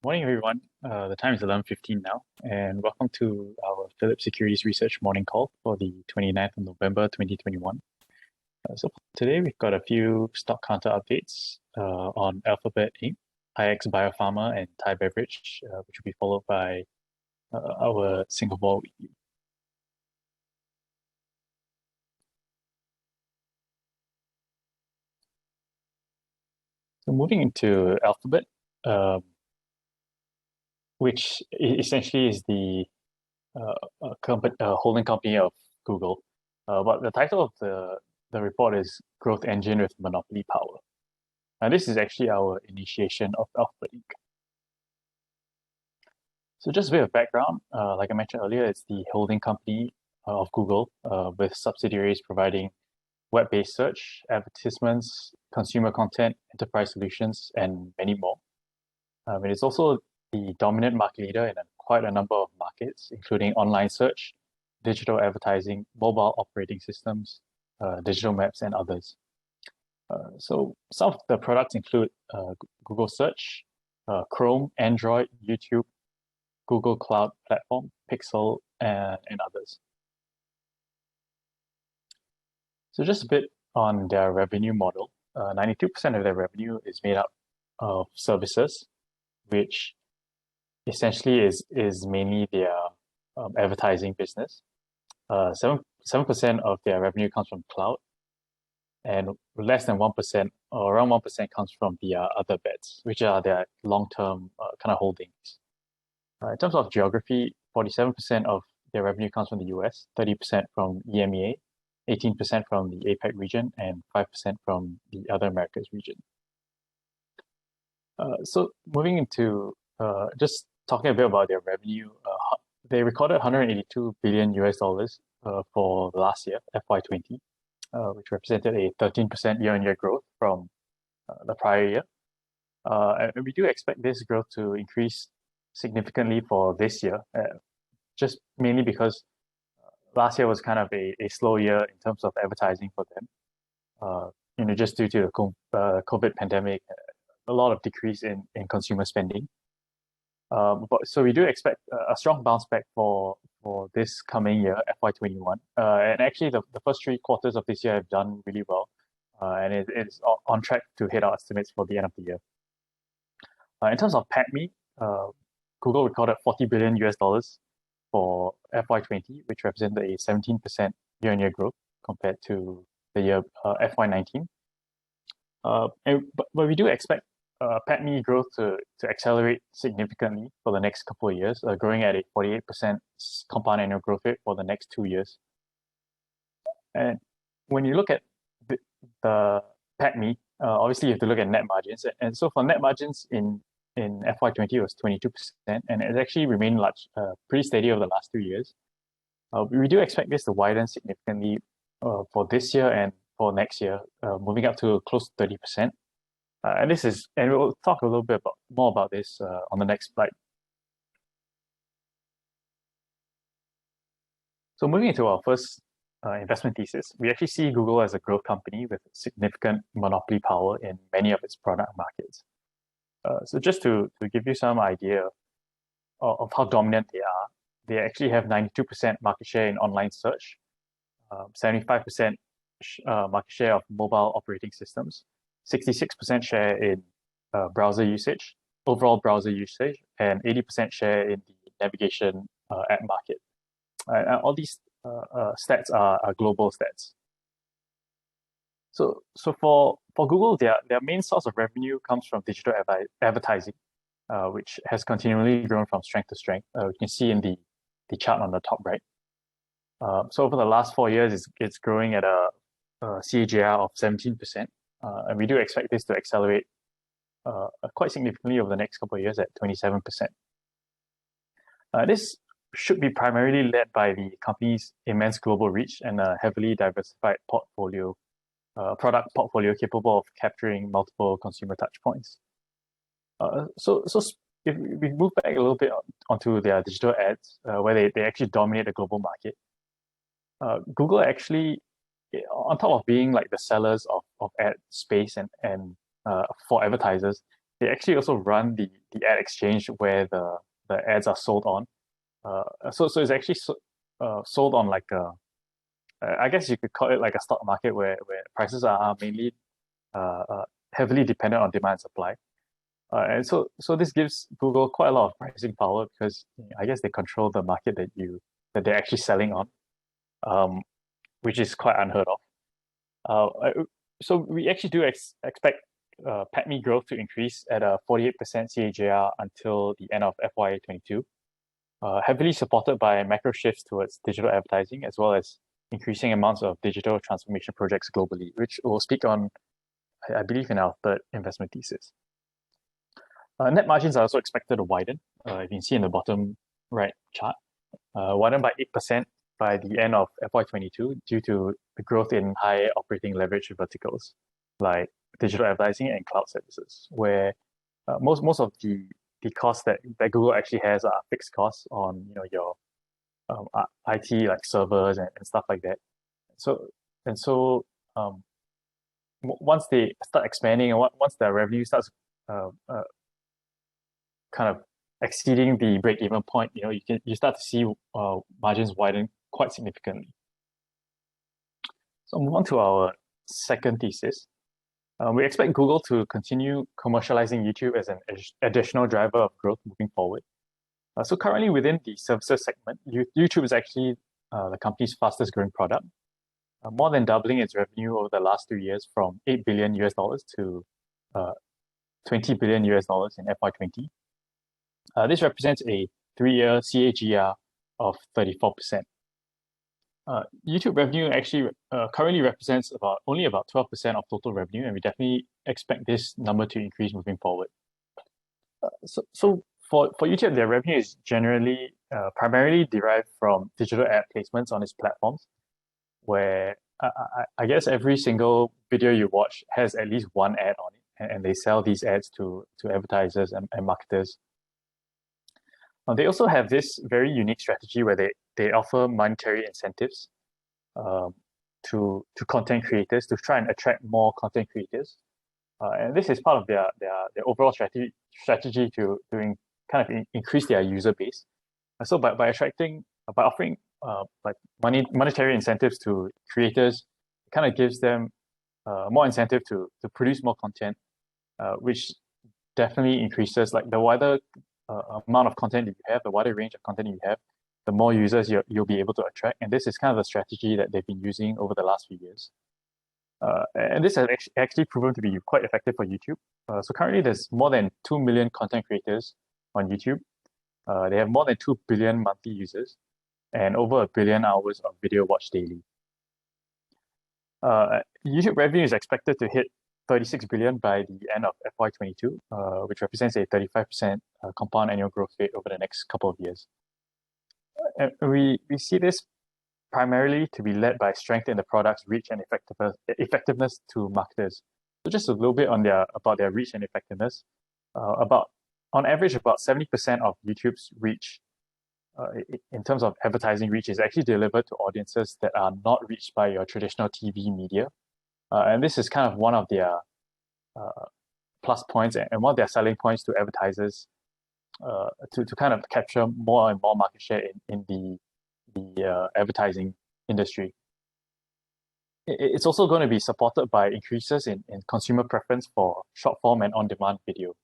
Morning, everyone. The time is 11:15 now, and welcome to our Phillip Securities Research morning call for the 29th of November 2021. So today we've got a few stock counter updates on Alphabet Inc., IX Biopharma, and Thai Beverage, which will be followed by our Singapore weekly. So moving into Alphabet, which essentially is the holding company of Google. But the title of the report is Growth Engine with Monopoly Power. And this is actually our initiation of Alphabet Inc. So just a bit of background, like I mentioned earlier, it's the holding company of Google with subsidiaries providing web-based search, advertisements, consumer content, enterprise solutions, and many more. It is also the dominant market leader in quite a number of markets, including online search, digital advertising, mobile operating systems, digital maps, and others. So some of the products include Google Search, Chrome, Android, YouTube, Google Cloud Platform, Pixel, and others. So just a bit on their revenue model. 92% of their revenue is made up of services, which essentially is mainly their advertising business. 7% of their revenue comes from cloud, and less than 1% or around 1% comes from the other bets, which are their long-term kind of holdings. In terms of geography, 47% of their revenue comes from the US, 30% from EMEA, 18% from the APAC region, and 5% from the other Americas region. So moving into just talking a bit about their revenue, they recorded 182 billion US dollars for last year, FY20, which represented a 13% year-on-year growth from the prior year. And we do expect this growth to increase significantly for this year, just mainly because last year was kind of a slow year in terms of advertising for them. Just due to the COVID pandemic, a lot of decrease in consumer spending. So we do expect a strong bounce back for this coming year, FY21. And actually, the first 3 quarters of this year have done really well, and it's on track to hit our estimates for the end of the year. In terms of PATMI, Google recorded 40 billion US dollars for FY20, which represented a 17% year-on-year growth compared to the year FY19. But we do expect PATMI growth to accelerate significantly for the next couple of years, growing at a 48% compound annual growth rate for the next 2 years. And when you look at the PATMI, obviously you have to look at net margins. And so for net margins in FY20, it was 22%, and it actually remained pretty steady over the last 2 years. We do expect this to widen significantly for this year and for next year, moving up to close to 30%. And we'll talk a little bit more about this on the next slide. So moving into our first investment thesis, we actually see Google as a growth company with significant monopoly power in many of its product markets. So just to give you some idea of how dominant they actually have 92% market share in online search, 75% market share of mobile operating systems, 66% share in browser usage, overall browser usage, and 80% share in the navigation app market. All these stats are global stats. So for Google, their main source of revenue comes from digital advertising, which has continually grown from strength to strength. You can see in the chart on the top right. So over the last 4 years, it's growing at a CAGR of 17%. And we do expect this to accelerate quite significantly over the next couple of years at 27%. This should be primarily led by the company's immense global reach and a heavily diversified product portfolio capable of capturing multiple consumer touchpoints. So if we move back a little bit onto their digital ads, where they actually dominate the global market, Google actually, on top of being like the sellers of ad space and for advertisers, they actually also run the ad exchange where the ads are sold on. So it's actually sold on like a, I guess you could call it like a stock market where prices are mainly uh, uh, heavily dependent on demand and supply. And so this gives Google quite a lot of pricing power because I guess they control the market that they're actually selling on, um, which is quite unheard of. So we actually do expect PATMI growth to increase at a 48% CAGR until the end of FY22, heavily supported by macro shifts towards digital advertising as well as increasing amounts of digital transformation projects globally, which we'll speak on, I believe, in our third investment thesis. Net margins are also expected to widen. You can see in the bottom right chart, widen by 8% by the end of FY22 due to the growth in high operating leverage verticals like digital advertising and cloud services, where most of the costs that Google actually has are fixed costs on your IT like servers and stuff like that. So once they start expanding and once their revenue starts uh, uh, kind of exceeding the break-even point, you start to see margins widen quite significantly. So move on to our second thesis. We expect Google to continue commercializing YouTube as an additional driver of growth moving forward. So currently within the services segment, YouTube is actually the company's fastest growing product, more than doubling its revenue over the last 3 years from $8 billion to $20 billion in FY20. This represents a 3-year CAGR of 34%. YouTube revenue actually currently represents only about 12% of total revenue, and we definitely expect this number to increase moving forward. So for YouTube, their revenue is generally primarily derived from digital ad placements on its platforms, where I guess every single video you watch has at least one ad on it, and they sell these ads to advertisers and marketers. They also have this very unique strategy where they offer monetary incentives to content creators to try and attract more content creators. And this is part of their overall strategy to increase their user base. So by offering like monetary incentives to creators, it kind of gives them more incentive to produce more content, which definitely increases like the wider amount of content that you have, the wider range of content you have, the more users you'll be able to attract. And this is kind of a strategy that they've been using over the last few years. And this has actually proven to be quite effective for YouTube. So currently there's more than 2 million content creators on YouTube. They have more than 2 billion monthly users and over 1 billion hours of video watched daily. YouTube revenue is expected to hit 36 billion by the end of FY22, which represents a 35% compound annual growth rate over the next couple of years. And we see this primarily to be led by strength in the product's reach and effectiveness to marketers. So just a little bit about their reach and effectiveness. On average, about 70% of YouTube's reach in terms of advertising reach is actually delivered to audiences that are not reached by your traditional TV media. And this is kind of one of their plus points and one of their selling points to advertisers to kind of capture more and more market share in the advertising industry. It's also going to be supported by increases in consumer preference for short form and on-demand video.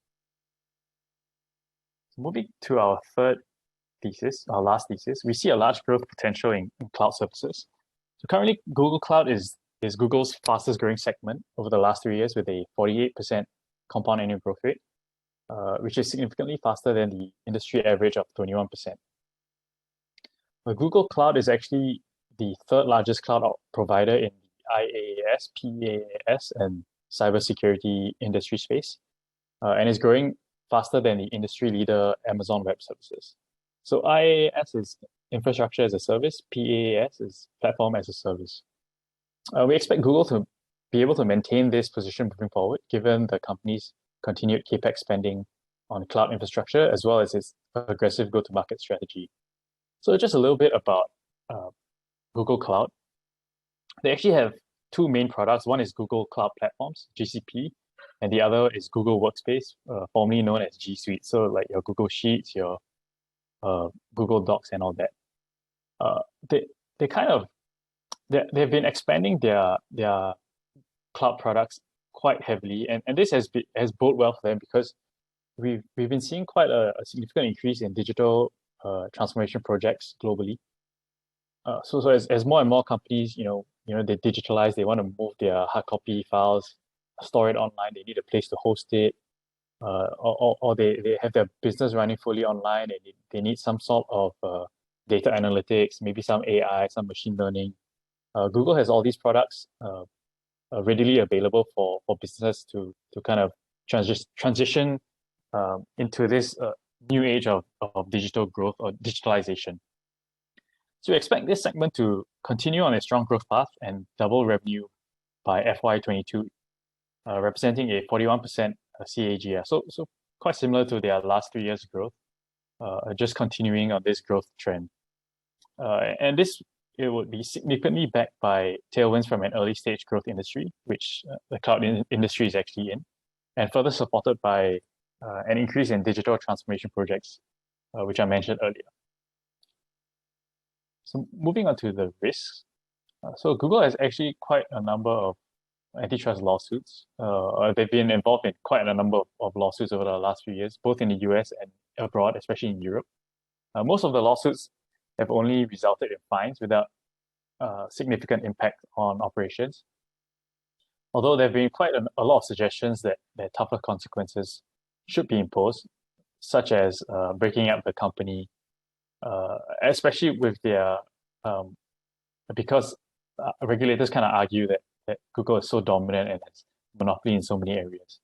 Moving to our third thesis, our last thesis, we see a large growth potential in cloud services. So currently, Google Cloud is Google's fastest growing segment over the last 3 years with a 48% compound annual growth rate, which is significantly faster than the industry average of 21%. Google Cloud is actually the third largest cloud provider in the IaaS, PaaS, and cybersecurity industry space, and is growing faster than the industry leader Amazon Web Services. So IaaS is infrastructure as a service, PaaS is platform as a service. We expect Google to be able to maintain this position moving forward, given the company's continued capex spending on cloud infrastructure, as well as its aggressive go-to-market strategy. So just a little bit about Google Cloud. They actually have two main products. One is Google Cloud Platforms, GCP, and the other is Google Workspace, formerly known as G Suite. So like your Google Sheets, your Google Docs, and all that. They kind of they've been expanding their cloud products quite heavily, and this has bode well for them because we've been seeing quite a significant increase in digital transformation projects globally. So as more and more companies, they digitalize, they want to move their hard copy files, store it online, they need a place to host it, or they have their business running fully online and they need some sort of data analytics, maybe some AI, some machine learning. Google has all these products readily available for business to kind of transition into this new age of digital growth or digitalization. So we expect this segment to continue on a strong growth path and double revenue by FY22, representing a 41% CAGR. So quite similar to their last 3 years' growth, just continuing on this growth trend. And it would be significantly backed by tailwinds from an early stage growth industry, which the cloud industry is actually in, and further supported by an increase in digital transformation projects, which I mentioned earlier. So moving on to the risks. So Google has actually quite a number of antitrust lawsuits. They've been involved in quite a number of lawsuits over the last few years, both in the US and abroad, especially in Europe. Most of the lawsuits have only resulted in fines without significant impact on operations. Although there have been quite a lot of suggestions that tougher consequences should be imposed, such as breaking up the company, especially with their because regulators kind of argue that Google is so dominant and has monopoly in so many areas.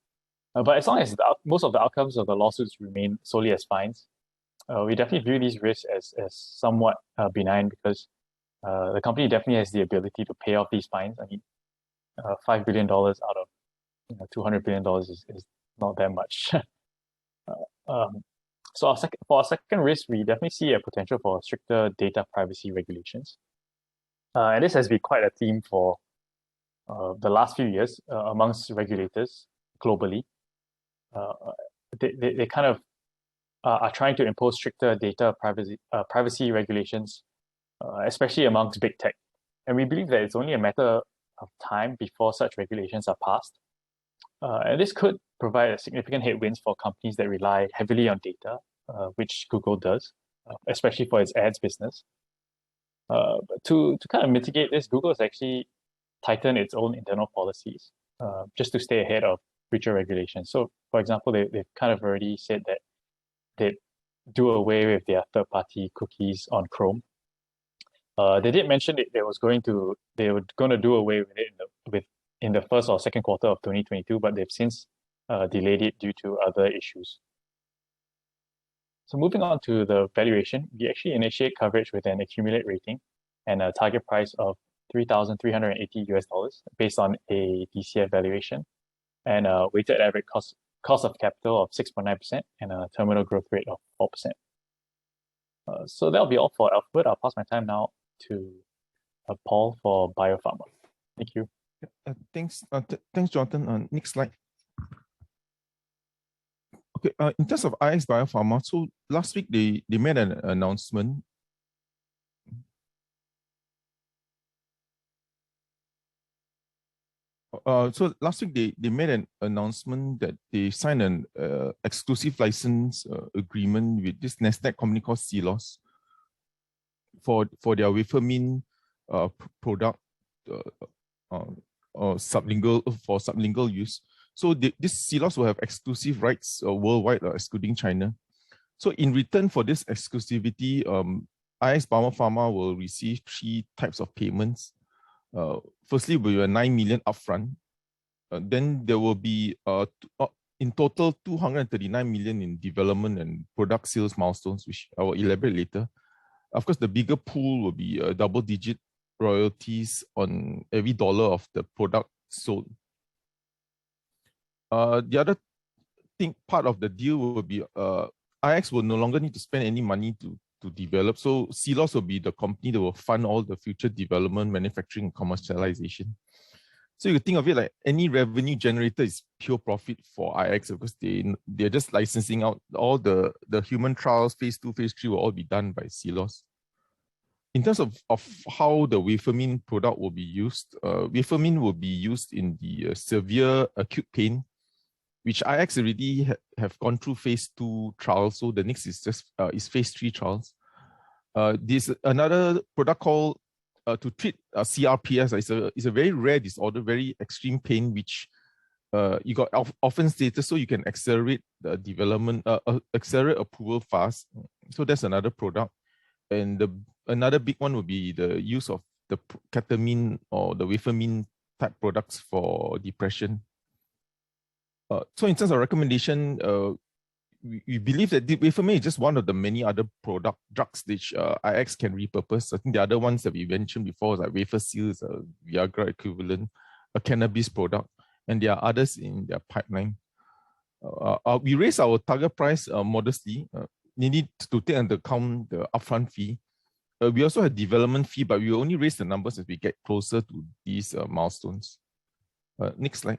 But as long as most of the outcomes of the lawsuits remain solely as fines, we definitely view these risks as somewhat benign because the company definitely has the ability to pay off these fines. I mean, $5 billion out of $200 billion is not that much. So for our second risk, we definitely see a potential for stricter data privacy regulations. And this has been quite a theme for the last few years amongst regulators globally. They kind of are trying to impose stricter data privacy regulations, especially amongst big tech. And we believe that it's only a matter of time before such regulations are passed. And this could provide significant headwinds for companies that rely heavily on data, which Google does, especially for its ads business. But to kind of mitigate this, Google has actually tightened its own internal policies just to stay ahead of future regulations. So, for example, they've kind of already said that they do away with their third-party cookies on Chrome. They did mention that they were going to do away with it in the first or second quarter of 2022, but they've since delayed it due to other issues. So moving on to the valuation, we actually initiate coverage with an accumulate rating and a target price of $3,380 based on a DCF valuation and a weighted average cost of capital of 6.9% and a terminal growth rate of 4%. So that'll be all for Alphabet. I'll pass my time now to Paul for Biopharma. Thank you. Thanks, Jonathan. Next slide. Okay, in terms of IX Biopharma, so last week they made an announcement. So last week they made an announcement that they signed an exclusive license agreement with this Nasdaq company called Celos for their Wafermin product sublingual use. So this Celos will have exclusive rights worldwide, excluding China. So in return for this exclusivity, IX Biopharma will receive 3 types of payments. Firstly, will be a 9 million upfront. Then there will be in total 239 million in development and product sales milestones, which I will elaborate later. Of course, the bigger pool will be double-digit royalties on every dollar of the product sold. The other part of the deal will be IX will no longer need to spend any money to develop. So Celos will be the company that will fund all the future development, manufacturing, and commercialization. So you think of it like any revenue generator is pure profit for IX because they're just licensing out all the human trials, phase 2, phase 3 will all be done by Silos. In terms of how the Wafermin product will be used, Wafermin will be used in the severe acute pain, which IX already have gone through phase 2 trials. So the next is just is phase 3 trials. This another product called to treat CRPS. It's a very rare disorder, very extreme pain, which you got orphan status, so you can accelerate the development, accelerate approval fast. So that's another product. And another big one would be the use of the ketamine or the Wafermin type products for depression. So in terms of recommendation, we believe that Wafermin is just one of the many other drugs which IX can repurpose. I think the other ones that we mentioned before is like Wafersil is a Viagra equivalent, a cannabis product, and there are others in their pipeline. We raise our target price modestly. You need to take into account the upfront fee. We also have development fee, but we only raise the numbers as we get closer to these milestones. Next slide.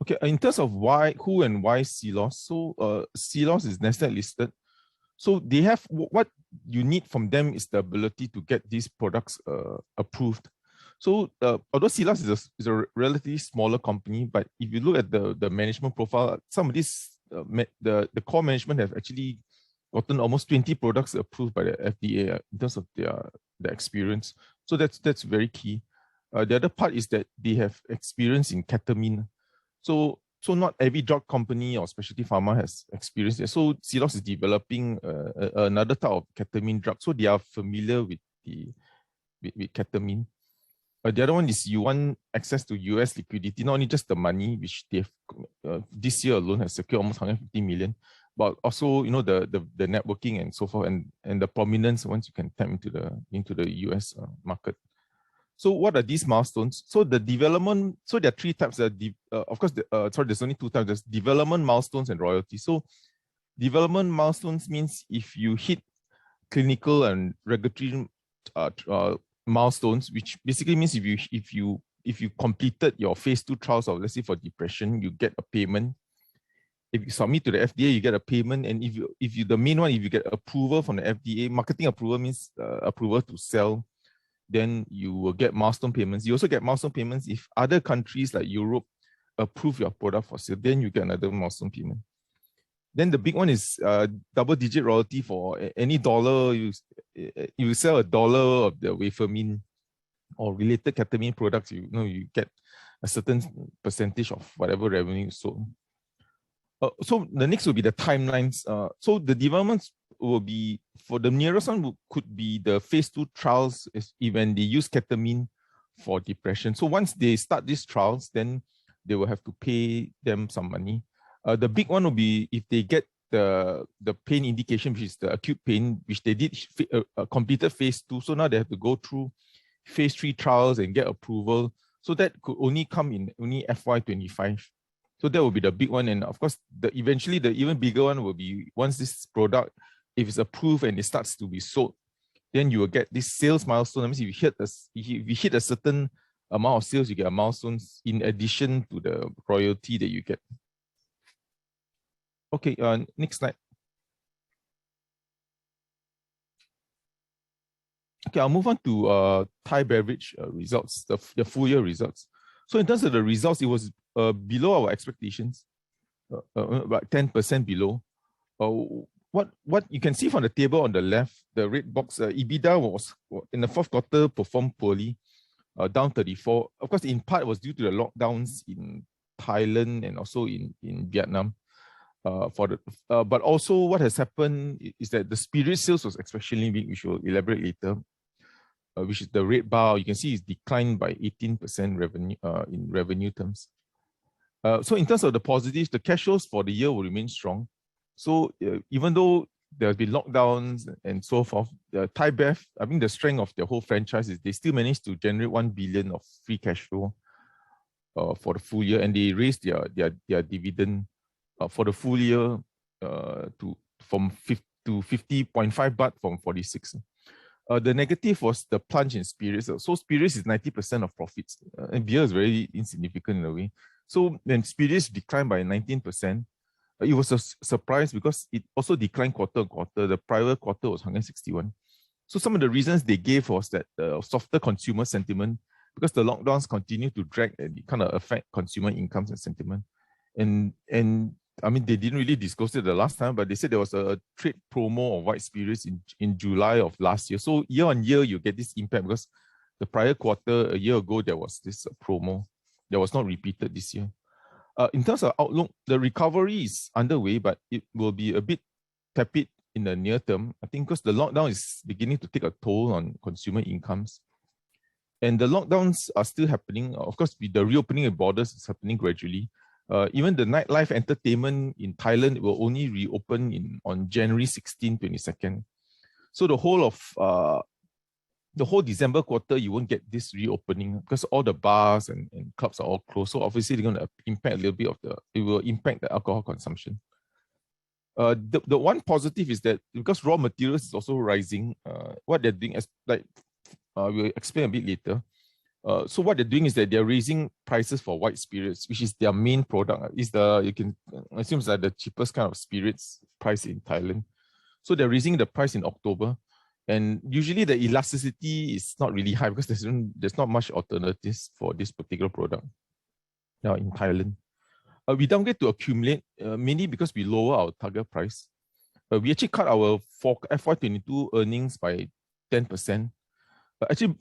Okay, in terms of who and why Silos. So Silos is Nasdaq listed. So they have what you need from them is the ability to get these products approved. So although Silos is a relatively smaller company, but if you look at the management profile, some of these the core management have actually gotten almost 20 products approved by the FDA in terms of their experience. So that's very key. The other part is that they have experience in ketamine. So not every drug company or specialty pharma has experience there. So Silos is developing another type of ketamine drug. So they are familiar with with ketamine. The other one is you want access to US liquidity, not only just the money, which they've this year alone has secured almost 150 million, but also the networking and so forth, and the prominence once you can tap into the US market. So what are these milestones? So the development, so there are three types. Of course, there's only two types. There's development milestones and royalty. So development milestones means if you hit clinical and regulatory milestones, which basically means if you completed your phase 2 trials of, let's say, for depression, you get a payment. If you submit to the FDA, you get a payment. And if you the main one, if you get approval from the FDA, marketing approval means approval to sell, then you will get milestone payments. You also get milestone payments if other countries like Europe approve your product for sale, then you get another milestone payment. Then the big one is double-digit royalty for any dollar you sell $1 of the Wafermin or related ketamine products. You get a certain percentage of whatever revenue you sold. So the next will be the timelines. So the developments will be for the nearest one could be the phase 2 trials when they use ketamine for depression. So once they start these trials, then they will have to pay them some money. The big one will be if they get the pain indication, which is the acute pain, which they did completed phase 2. So now they have to go through phase 3 trials and get approval. So that could only come in only FY25. So that will be the big one. And of course, eventually the even bigger one will be once this product, if it's approved and it starts to be sold, then you will get this sales milestone. That means if you hit a certain amount of sales, you get a milestone in addition to the royalty that you get. Okay, next slide. Okay, I'll move on to Thai Beverage results, the full year results. So in terms of the results, it was below our expectations, about 10% below. What you can see from the table on the left, the red box, EBITDA was in the fourth quarter performed poorly, down 34. Of course, in part it was due to the lockdowns in Thailand and also in Vietnam. But also what has happened is that the spirit sales was especially big, which we'll elaborate later, which is the red bar. You can see it's declined by 18% revenue in revenue terms. So in terms of the positives, the cash flows for the year will remain strong. So even though there have been lockdowns and so forth, Thai Bev, I mean, the strength of their whole franchise is they still managed to generate 1 billion of free cash flow for the full year, and they raised their dividend for the full year to 50.5 baht from 46. The negative was the plunge in spirits. So spirits is 90% of profits, and beer is very insignificant in a way. So when spirits declined by 19%, it was a surprise because it also declined quarter on quarter. The prior quarter was 161. So some of the reasons they gave was that softer consumer sentiment, because the lockdowns continue to drag and it kind of affect consumer incomes and sentiment. And I mean, they didn't really disclose it the last time, but they said there was a trade promo of white spirits in July of last year. So year on year, you get this impact because the prior quarter, a year ago, there was this promo that was not repeated this year. In terms of outlook, the recovery is underway, but it will be a bit tepid in the near term. I think because the lockdown is beginning to take a toll on consumer incomes. And the lockdowns are still happening. Of course, the reopening of borders is happening gradually. Even the nightlife entertainment in Thailand will only reopen on January 16, 22nd. So the whole December quarter, you won't get this reopening because all the bars and clubs are all closed. So obviously they're going to impact a little bit it will impact the alcohol consumption. The one positive is that because raw materials is also rising, what they're doing is we'll explain a bit later. So what they're doing is that they're raising prices for white spirits, which is their main product. You can assume it's like the cheapest kind of spirits price in Thailand. So they're raising the price in October. And usually the elasticity is not really high because there's not much alternatives for this particular product now in Thailand. We downgrade to accumulate, mainly because we lower our target price. We actually cut our FY22 earnings by 10%. Actually,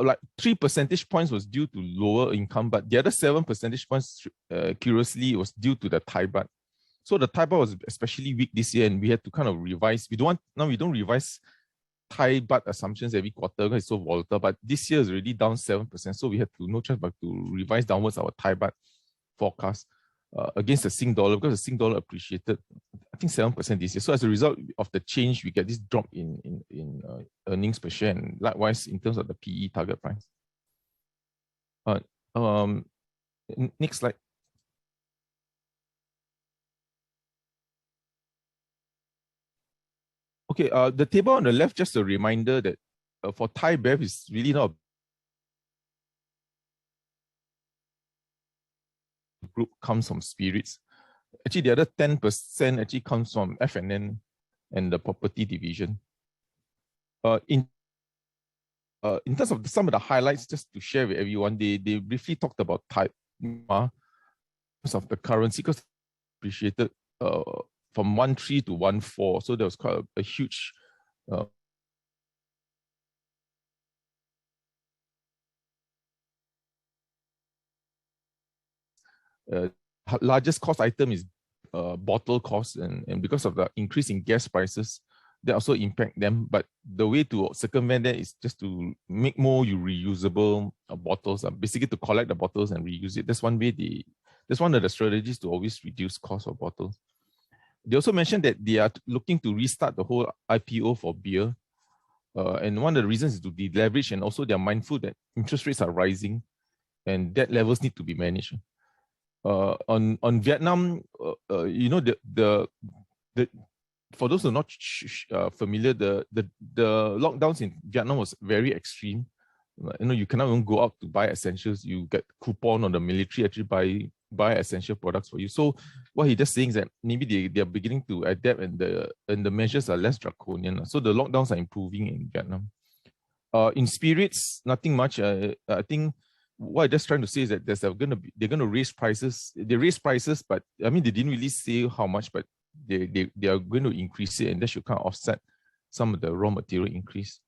like 3 percentage points was due to lower income, but the other 7 percentage points, curiously, was due to the Thai baht. So the Thai baht was especially weak this year, and we had to kind of revise. We don't revise Thai baht assumptions every quarter because it's so volatile. But this year is already down 7%, so we had no choice but to revise downwards our Thai baht forecast against the Sing dollar, because the Sing dollar appreciated, I think 7% this year. So as a result of the change, we get this drop in earnings per share, and likewise in terms of the PE target price. Next slide. Okay, the table on the left, just a reminder that for Thai Bev is really not a group comes from spirits. Actually, the other 10% actually comes from F&N and the property division. In terms of some of the highlights, just to share with everyone, they briefly talked about Thai in terms of the currency, because appreciated from 1.3 to 1.4, so there was quite a huge largest cost item is bottle cost, and because of the increase in gas prices, that also impact them. But the way to circumvent that is just to make more reusable bottles, basically to collect the bottles and reuse it. That's one way. That's one of the strategies to always reduce cost of bottles. They also mentioned that they are looking to restart the whole IPO for beer, and one of the reasons is to deleverage, and also they're mindful that interest rates are rising, and debt levels need to be managed. On Vietnam, you know, for those who are not familiar, the lockdowns in Vietnam was very extreme. You know, you cannot even go out to buy essentials. You get coupon on the military actually buy essential products for you. So what he just saying is that maybe they are beginning to adapt, and the measures are less draconian. So the lockdowns are improving in Vietnam. In spirits, nothing much. I think what I'm just trying to say is that they're going to raise prices. They raise prices, but I mean, they didn't really say how much, but they are going to increase it, and that should kind of offset some of the raw material increase.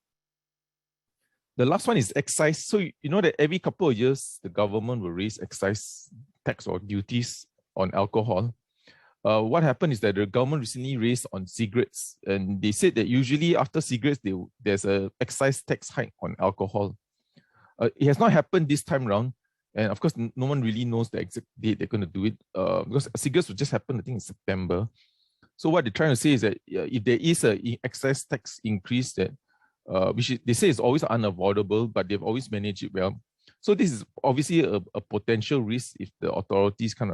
The last one is excise. So you know that every couple of years, the government will raise excise tax or duties on alcohol. What happened is that the government recently raised on cigarettes, and they said that usually after cigarettes, there's an excise tax hike on alcohol. It has not happened this time around, and of course, no one really knows the exact date they're going to do it, because cigarettes will just happen, I think, in September. So what they're trying to say is that if there is an excise tax increase, that which they say is always unavoidable, but they've always managed it well. So this is obviously a potential risk if the authorities kind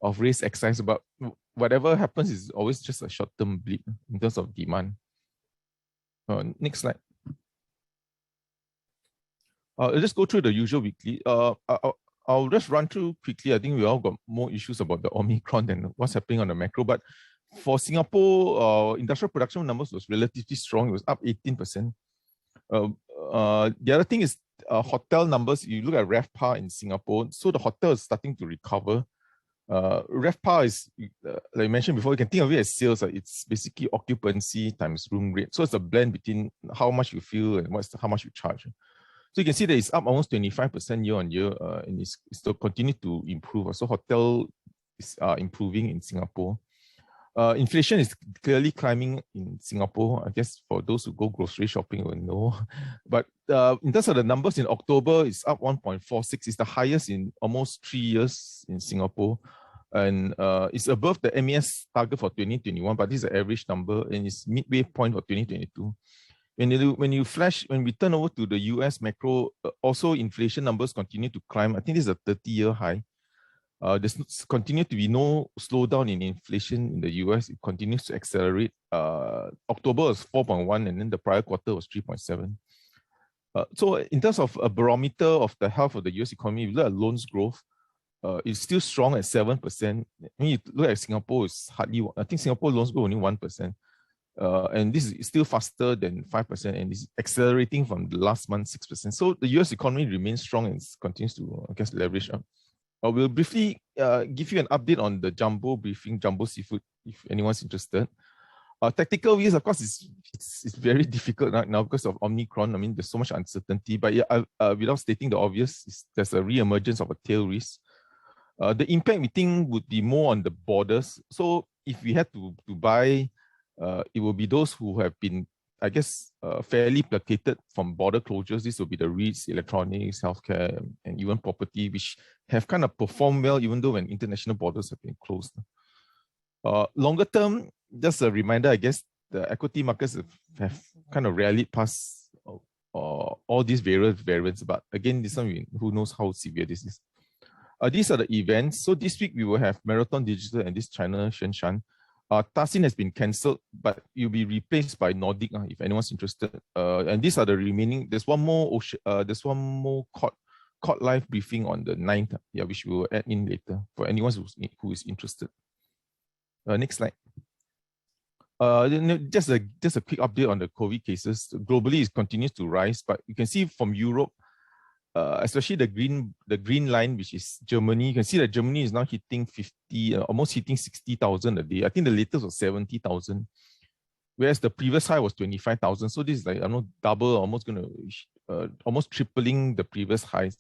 of raise excise, but whatever happens is always just a short-term blip in terms of demand. Next slide. I'll just go through the usual weekly. I'll just run through quickly. I think we all got more issues about the Omicron than what's happening on the macro. But for Singapore, industrial production numbers was relatively strong. It was up 18%. The other thing is hotel numbers. You look at RevPAR in Singapore. So the hotel is starting to recover. RevPAR is, like I mentioned before, you can think of it as sales. It's basically occupancy times room rate. So it's a blend between how much you feel and how much you charge. So you can see that it's up almost 25% year on year, and it's still continue to improve. So hotel is improving in Singapore. Inflation is clearly climbing in Singapore. I guess for those who go grocery shopping will know. But in terms of the numbers in October, it's up 1.46. It's the highest in almost 3 years in Singapore. And it's above the MES target for 2021, but this is the average number, and it's midway point for 2022. When we turn over to the US macro, also inflation numbers continue to climb. I think this is a 30-year high. There's continue to be no slowdown in inflation in the US. It continues to accelerate. October was 4.1, and then the prior quarter was 3.7. So in terms of a barometer of the health of the US economy, if you look at loans growth, it's still strong at 7%. When you look at Singapore, it's hardly, I think Singapore loans grow only 1%. And this is still faster than 5%, and it's accelerating from the last month, 6%. So the US economy remains strong and continues to, I guess, leverage up. We'll briefly give you an update on the Jumbo briefing, Jumbo Seafood, if anyone's interested. Tactical views, of course, it's very difficult right now because of Omicron. I mean, there's so much uncertainty, but yeah, without stating the obvious, there's a re-emergence of a tail risk. The impact we think would be more on the borders. So if we had to buy, it will be those who have been, I guess, fairly placated from border closures. This will be the REITs, electronics, healthcare, and even property, which have kind of performed well even though when international borders have been closed. Longer term, just a reminder, I guess, the equity markets have kind of rallied past all these variants. But again, this one, who knows how severe this is. These are the events. So this week we will have Marathon Digital and this China Shenzhen. Tasin has been cancelled, but you'll be replaced by Nordic if anyone's interested. And these are the remaining. There's one more court live briefing on the 9th, which we will add in later for anyone who is interested. Next slide. Just a quick update on the COVID cases. Globally, it continues to rise, but you can see from Europe, especially the green line, which is Germany. You can see that Germany is now hitting 50, almost hitting 60,000 a day. I think the latest was 70,000, whereas the previous high was 25,000. So this is like, I know, double, almost tripling the previous highs.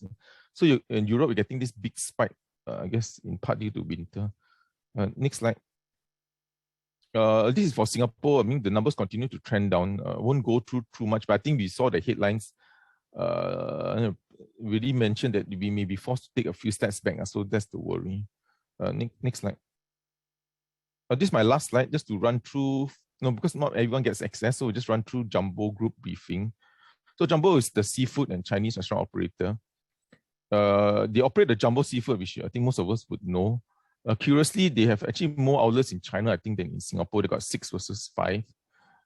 So in Europe, we're getting this big spike, I guess, in part due to winter. Next slide. This is for Singapore. I mean, the numbers continue to trend down. I won't go through too much, but I think we saw the headlines really mentioned that we may be forced to take a few steps back. So that's the worry. Next slide. This is my last slide, just to run through, because not everyone gets access, so we'll just run through Jumbo Group briefing. So Jumbo is the seafood and Chinese restaurant operator. They operate the Jumbo Seafood, which I think most of us would know. Curiously, they have actually more outlets in China, I think, than in Singapore. They got 6 versus 5.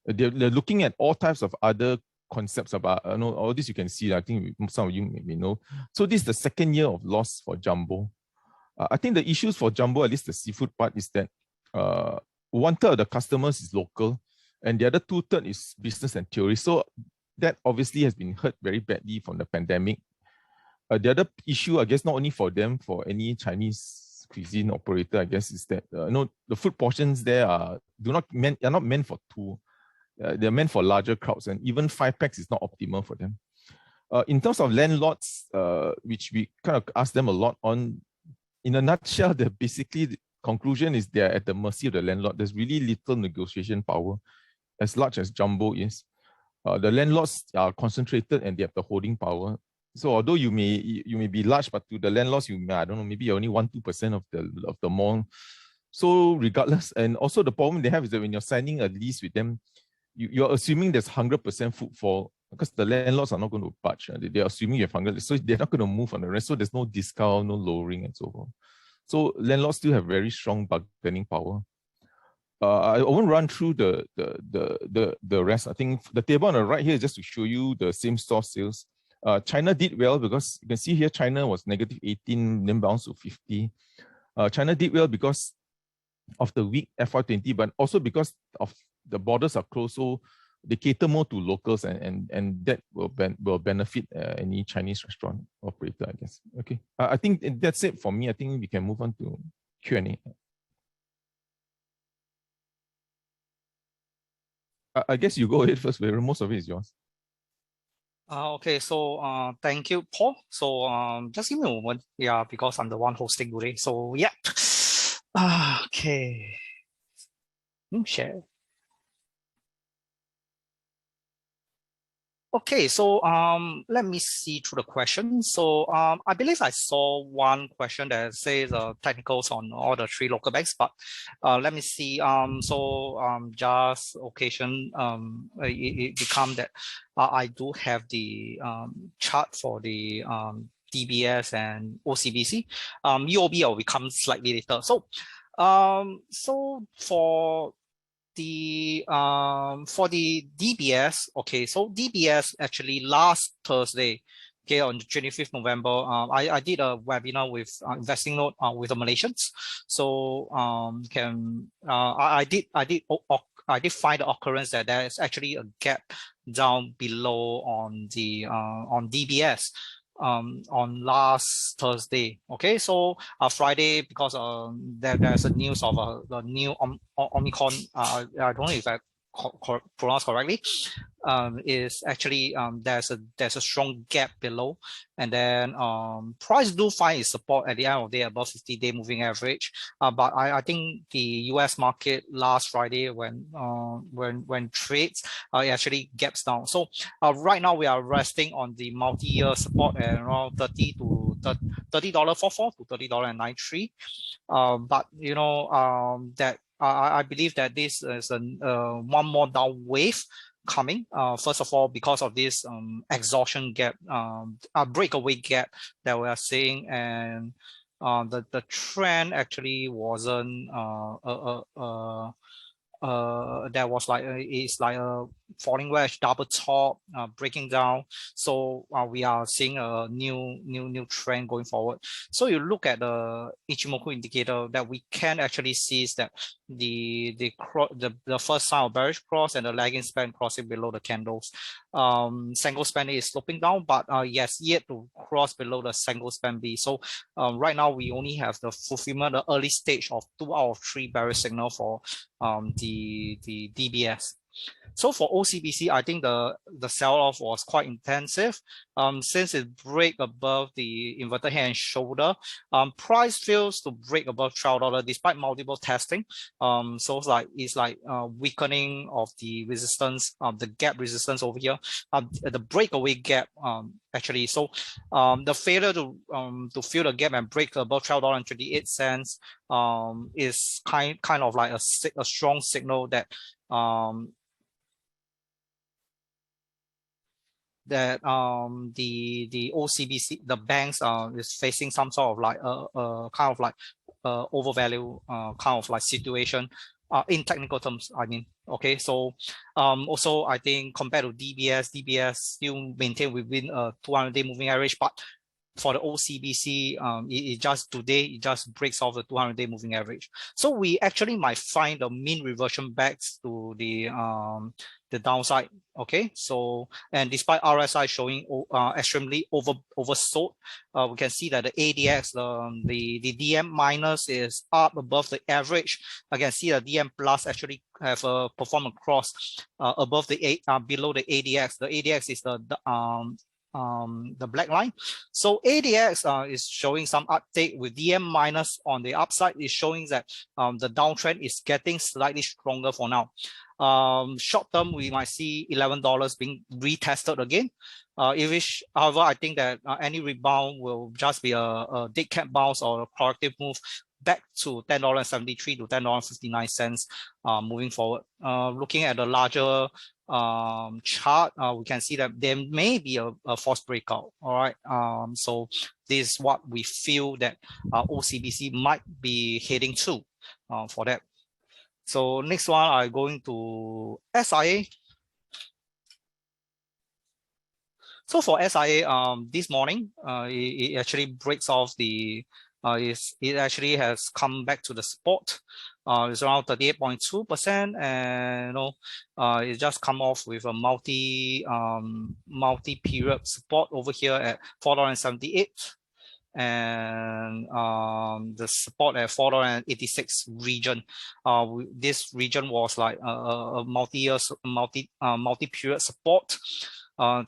They're looking at all types of other concepts about, all this you can see. I think some of you may know. So this is the second year of loss for Jumbo. I think the issues for Jumbo, at least the seafood part, is that 1/3 of the customers is local, and the other 2/3 is business and tourists. So that obviously has been hurt very badly from the pandemic. The other issue, I guess, not only for them, for any Chinese cuisine operator, I guess, is that the food portions there are not meant for 2. They're meant for larger crowds, and even 5 packs is not optimal for them. In terms of landlords, which we kind of ask them a lot on, in a nutshell, the conclusion is they're at the mercy of the landlord. There's really little negotiation power, as large as Jumbo is. The landlords are concentrated and they have the holding power. So although you may be large, but to the landlords, you may, I don't know, maybe only 1-2% of the mall. So regardless, and also the problem they have is that when you're signing a lease with them, you're assuming there's 100% footfall, because the landlords are not going to budge. They're assuming you have 100%, so they're not going to move on the rest. So there's no discount, no lowering, and so on. So landlords still have very strong bargaining power. I won't run through the rest. I think the table on the right here is just to show you the same store sales. China did well because you can see here China was negative 18, then bounced to 50. China did well because of the weak FY20, but also because of the borders are closed, so they cater more to locals, and that will benefit any Chinese restaurant operator, I guess. Okay, I think that's it for me. I think we can move on to Q&A. I guess you go ahead first, where most of it is yours. Okay, so thank you, Paul. So just give me a moment, yeah, because I'm the one hosting today. So yeah, okay, share. Okay, so let me see through the questions. So I believe I saw one question that says technicals on all the three local banks, but let me see. Just occasion it become that I do have the chart for the DBS and OCBC. UOB will become slightly later. So for the DBS, okay, so DBS actually last Thursday, okay, on the 25th November, I did a webinar with Investing Note with the Malaysians. So I did find the occurrence that there is actually a gap down below on the on DBS. On last Thursday, okay, so Friday, because there's a news of the new Omicron, I don't know if I pronounce correctly, is actually there's a strong gap below, and then price do find its support at the end of the day above 50-day moving average, but I think the US market last Friday when trades it actually gaps down. So right now we are resting on the multi-year support at around $30.44 to $30.93, but you know that I believe that this is one more down wave coming. First of all, because of this exhaustion gap, breakaway gap that we are seeing, and the trend actually wasn't there was like it's like a falling wedge, double top, breaking down. So we are seeing a new trend going forward. So you look at the Ichimoku indicator, that we can actually see is that the first sign of bearish cross and the lagging span crossing below the candles. Sengo span is sloping down, but yes, yet to cross below the Sengo span B. So right now we only have the fulfillment, the early stage of 2 out of 3 bearish signal for the DBS. So for OCBC, I think the sell-off was quite intensive. Since it break above the inverted head and shoulder, price fails to break above $12 despite multiple testing. So it's like weakening of the resistance, the gap resistance over here, the breakaway gap actually. So the failure to fill the gap and break above $12.28 is kind of like a strong signal that the OCBC, the banks is facing some sort of like kind of like overvalue kind of like situation in technical terms, I mean. Okay, so also I think compared to DBS still maintain within a 200-day moving average, but for the OCBC, it just today it just breaks off the 200-day moving average. So we actually might find a mean reversion back to the downside. Okay, so and despite RSI showing extremely oversold, we can see that the ADX, the DM minus is up above the average. I can see the DM plus actually have a performance cross above the below the ADX. The ADX is the black line. So ADX is showing some update with DM minus on the upside, is showing that the downtrend is getting slightly stronger for now. Short term, we might see $11 being retested again. However, I think that any rebound will just be a dead cat bounce or a corrective move back to $10.73 to $10.59 moving forward. Looking at the larger chart, we can see that there may be a false breakout. All right, so this is what we feel that OCBC might be heading to for that. So next one, I'm going to SIA. So for SIA, this morning, it actually breaks off the, it actually has come back to the support. It's around 38.2%, and it just come off with a multi-period support over here at $4.78. And the support at $4.86 region. This region was like a multi-year, multi-period support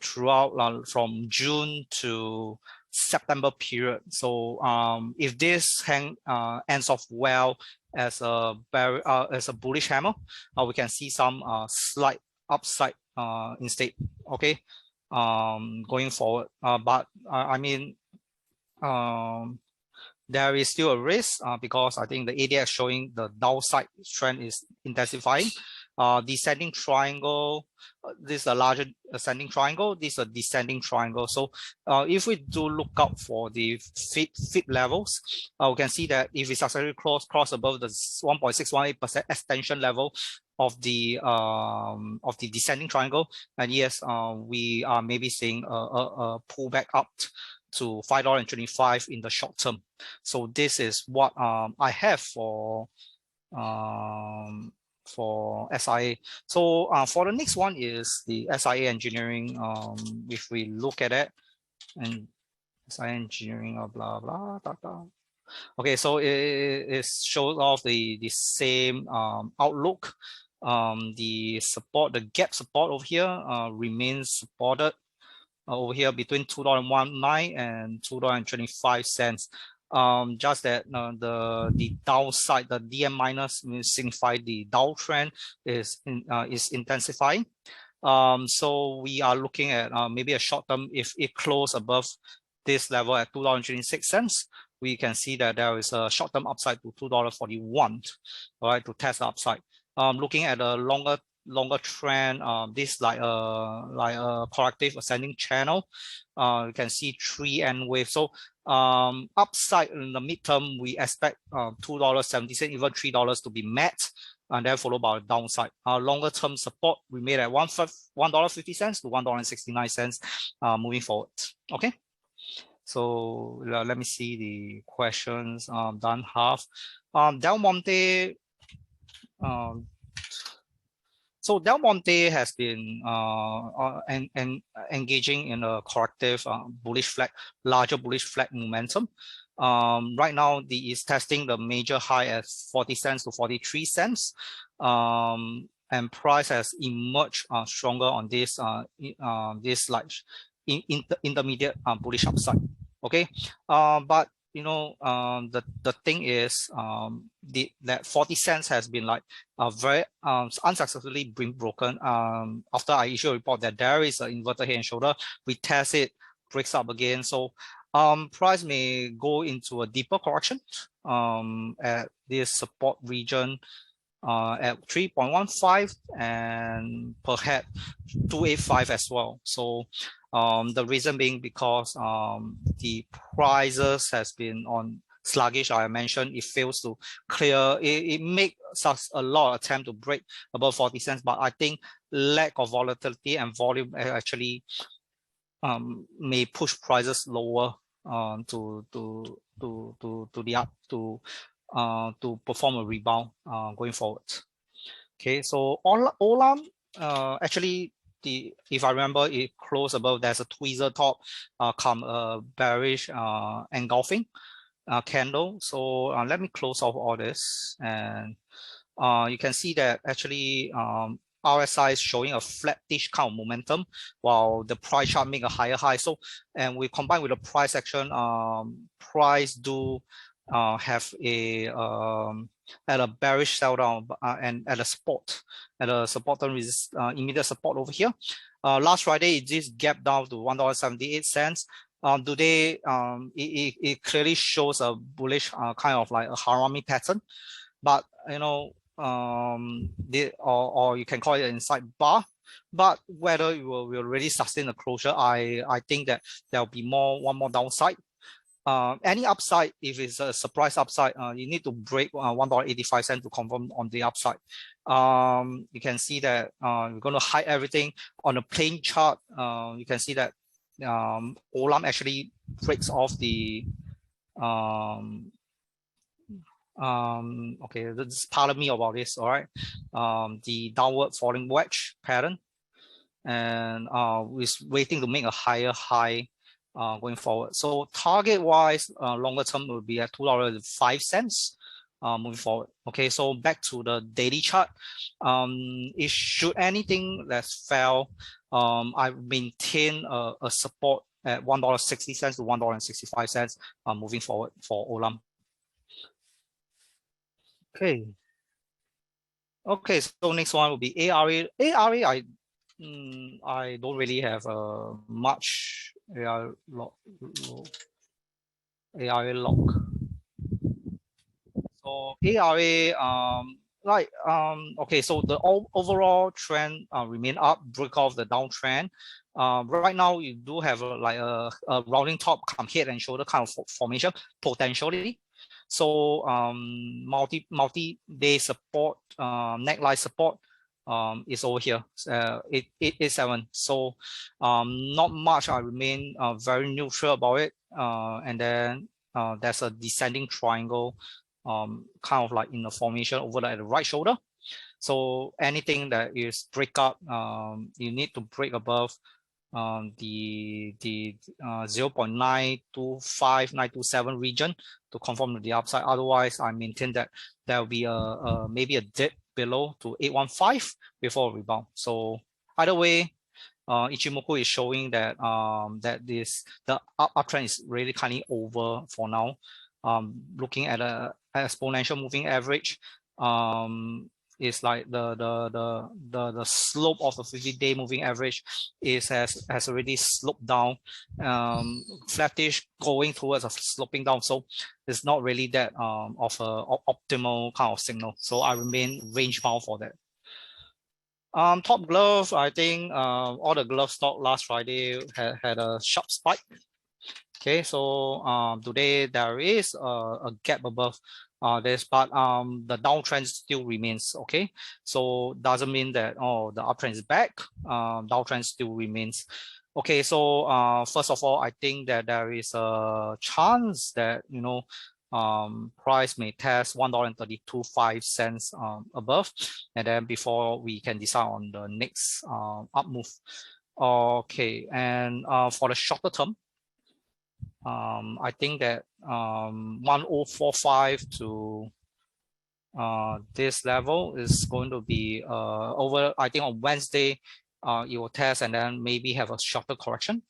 throughout from June to September period. So if this ends off well as a bullish hammer, we can see some slight upside instead. Okay, going forward. But I mean, there is still a risk because I think the ADX showing the downside trend is intensifying. Descending triangle, this is a larger ascending triangle, this is a descending triangle. So if we do look out for the FIP levels, we can see that if we successfully cross above the 1.618% extension level of the descending triangle, and yes, we are maybe seeing a pullback up to $5.25 in the short term. So this is what I have for SIA. So for the next one is the SIA engineering. If we look at it, and SIA engineering, blah blah blah blah. Okay, so it shows off the same outlook. The support, the gap support over here remains supported over here between $2.19 and $2.25. Just that the downside, the DM minus signify the downtrend is intensifying. So we are looking at maybe a short term. If it close above this level at $2.26, we can see that there is a short term upside to $2.41, all right, to test the upside. Looking at a longer trend, this like a corrective ascending channel. You can see 3 N wave. So upside in the midterm, we expect $2.70, even $3 to be met, and then followed by a downside. Longer term support we made at $1.50 to $1.69 moving forward. Okay. So let me see the questions. Done half. Del Monte. So Del Monte has been engaging in a corrective bullish flag, larger bullish flag momentum. Right now, is testing the major high at 40 cents to 43 cents. And price has emerged stronger on this this like intermediate bullish upside. Okay, but the thing is that 40 cents has been like very unsuccessfully been broken after I issue a report that there is an inverted head and shoulder. We test it, breaks up again. So price may go into a deeper correction at this support region at 3.15 and perhaps 285 as well. So the reason being because the prices has been on sluggish. I mentioned it fails to clear. It makes a lot of attempt to break above 40 cents, but I think lack of volatility and volume actually may push prices lower to the up to perform a rebound going forward. Okay, so Olam actually, if I remember, it closed above. There's a tweezer top, come a bearish engulfing candle. So let me close off all this, and you can see that actually RSI is showing a flattish kind of momentum, while the price chart make a higher high. So, and we combine with the price action, price do have a at a bearish sell down and at a support resist, immediate support over here. Last Friday it just gapped down to $1.78. Today it clearly shows a bullish kind of like a harami pattern, but or you can call it an inside bar. But whether it will really sustain the closure, I think that there will be one more downside. Any upside, if it's a surprise upside, you need to break $1.85 to confirm on the upside. You can see that we're going to hide everything on a plain chart. You can see that Olam actually breaks off the okay, just pardon me about this, all right. The downward falling wedge pattern, and we're waiting to make a higher high going forward. So target wise, longer term will be at $2.05 moving forward. Okay, so back to the daily chart. If should anything that's fell, I maintain a support at $1.60 to $1.65 moving forward for Olam. Okay. Okay, so next one will be ARA. ARA, I don't really have much ARA lock. So ARA, okay, so the overall trend remain up, break off the downtrend. Right now you do have a rounding top, come head and shoulder kind of formation potentially. So multi-day support, neckline support is over here, 887. So not much. I remain very neutral about it. And then there's a descending triangle, kind of like in the formation over at the right shoulder. So anything that is break up, you need to break above the 0.925927 region to confirm to the upside. Otherwise, I maintain that there will be maybe a dip below to 815 before a rebound. So either way, Ichimoku is showing that the uptrend is really kind of over for now. Looking at a exponential moving average, is like the slope of the 50-day moving average has already sloped down, flattish going towards a sloping down. So it's not really that of a optimal kind of signal. So I remain range bound for that. Top glove, I think all the glove stock last Friday had a sharp spike. Okay, so today there is a gap above this, but the downtrend still remains. Okay, so doesn't mean that the uptrend is back. Downtrend still remains. Okay, so first of all, I think that there is a chance that price may test $1.325 above, and then before we can decide on the next up move. Okay, and for the shorter term, I think that 1045 to this level is going to be over. I think on Wednesday, it will test and then maybe have a shorter correction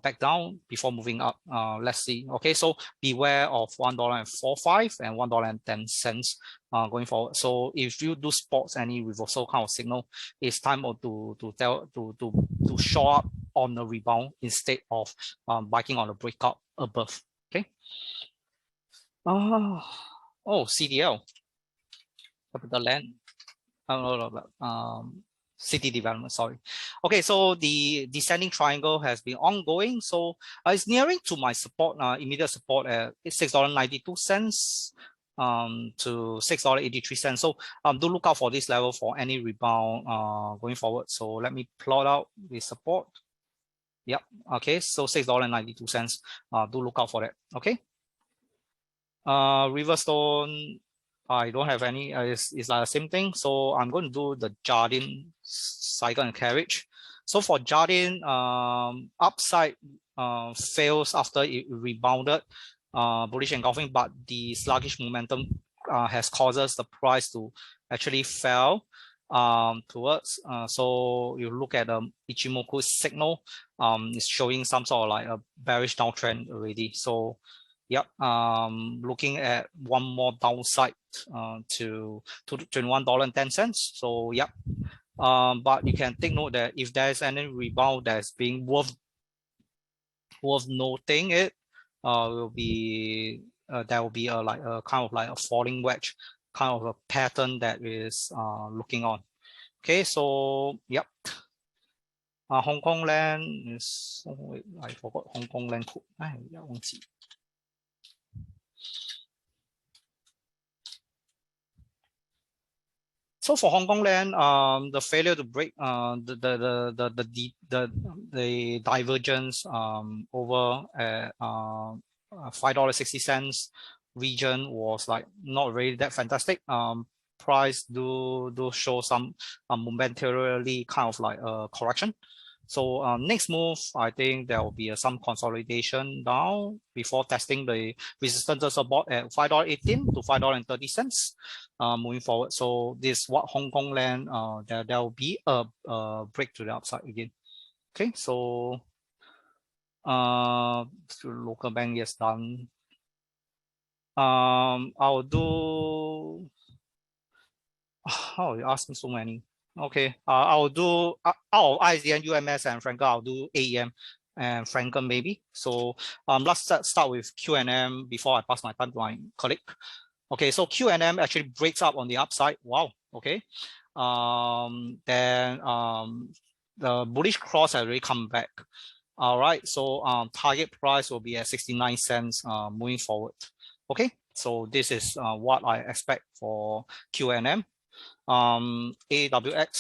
back down before moving up. Let's see. Okay, so beware of $1.45 and $1.10 going forward. So if you do spots any reversal kind of signal, it's time to show up on the rebound instead of biting on the breakout above. Okay. CDL, capital land. City development, sorry. Okay, so the descending triangle has been ongoing. So it's nearing to my support, immediate support at $6.92 to $6.83. So do look out for this level for any rebound going forward. So let me plot out the support. Yep. Okay, so $6.92. Do look out for that. Okay. Riverstone, I don't have any. It's like the same thing. So I'm going to do the Jardine cycle and carriage. So for Jardine, upside fails after it rebounded, bullish engulfing, but the sluggish momentum has causes the price to actually fell towards. So you look at the Ichimoku signal, it's showing some sort of like a bearish downtrend already. So yep, looking at one more downside to $21.10. So yep, but you can take note that if there's any rebound that's being worth noting, it will be there will be a like a kind of like a falling wedge kind of a pattern that is looking on. Okay, so yep. Hong Kong land is, oh, I forgot Hong Kong land code. So for Hong Kong land, the failure to break the divergence over at $5.60 region was like not really that fantastic. Price do show some momentarily kind of like a correction. So next move, I think there will be some consolidation down before testing the resistance support at $5.18 to $5.30 moving forward. So this what Hong Kong land, there will be a break to the upside again. Okay, so local bank is done. I'll do. Oh, you asked me so many. Okay, I'll do out of ISDN, UMS, and Frankel, I'll do AEM and Frankel maybe. So let's start with QNM before I pass my time to my colleague. Okay, so QNM actually breaks up on the upside. Wow. Okay. Then the bullish cross has already come back. All right. So target price will be at 69 cents moving forward. Okay. So this is what I expect for QNM. AWX.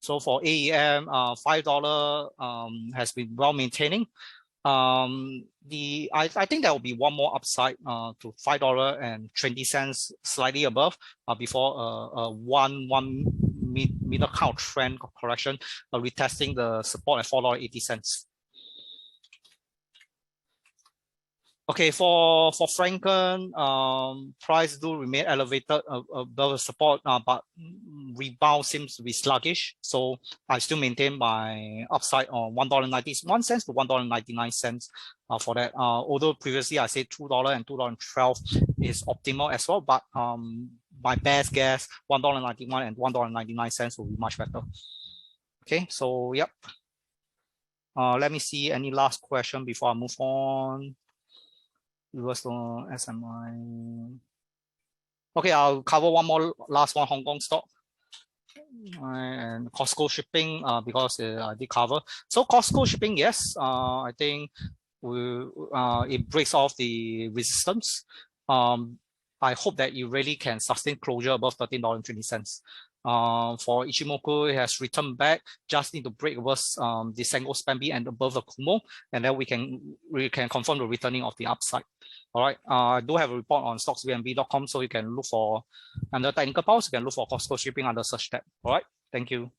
So for AEM, $5 has been well maintaining. I think there will be one more upside to $5.20, slightly above, before one middle count trend correction, retesting the support at $4.80. Okay, for Franken, price do remain elevated above support, but rebound seems to be sluggish. So I still maintain my upside on $1.91 to $1.99 for that. Although previously I said $2 and $2.12 is optimal as well, but my best guess $1.91 and $1.99 will be much better. Okay, so yep. Let me see any last question before I move on. SMI. Okay, I'll cover one more last one, Hong Kong stock. And Costco shipping, because I did cover. So Costco shipping, yes, I think it breaks off the resistance. I hope that it really can sustain closure above $13.20. For Ichimoku, it has returned back. Just need to break above the Sengo Spanby and above the Kumo, and then we can confirm the returning of the upside. All right. I do have a report on stocksvnb.com, so you can look for under technical powers. You can look for Costco shipping under search tab. All right. Thank you.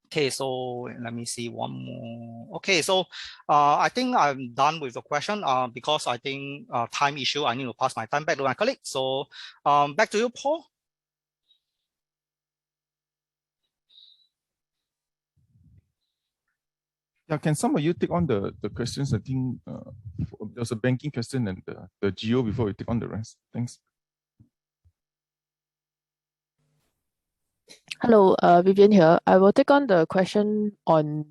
Okay, so let me see one more. Okay, so I think I'm done with the question because I think time issue, I need to pass my time back to my colleague. So back to you, Paul. Yeah, can some of you take on the questions? I think there's a banking question and the geo before we take on the rest. Thanks. Hello, Vivian here. I will take on the question on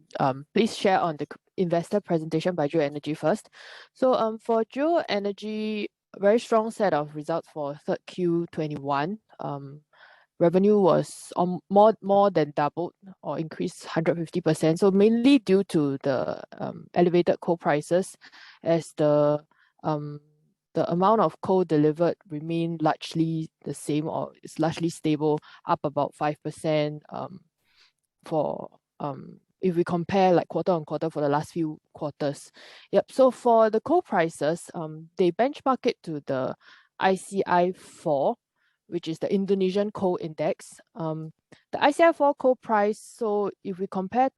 please share on the investor presentation by Geo Energy first. So for Geo Energy, very strong set of results for third Q21. Revenue was more than doubled or increased 150%. So mainly due to the elevated coal prices, as the amount of coal delivered remained largely the same, or is largely stable, up about 5% for if we compare like quarter on quarter for the last few quarters. Yep. So for the coal prices, they benchmark it to the ICI 4, which is the Indonesian coal index. The ICI 4 coal price, so if we compare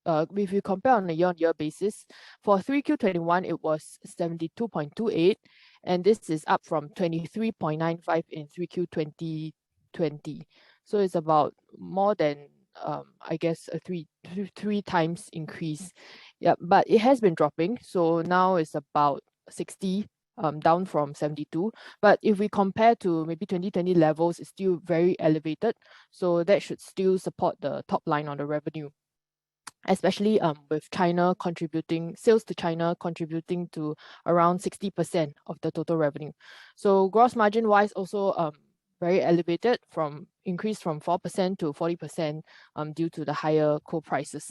on a year-on-year basis, for 3Q21, it was 72.28, and this is up from 23.95 in 3Q 2020. So it's about more than, I guess, a three times increase. Yeah, but it has been dropping. So now it's about 60, down from 72. But if we compare to maybe 2020 levels, it's still very elevated. So that should still support the top line on the revenue, especially with China contributing, sales to China contributing to around 60% of the total revenue. So gross margin wise also very elevated, increased from 4% to 40% due to the higher coal prices.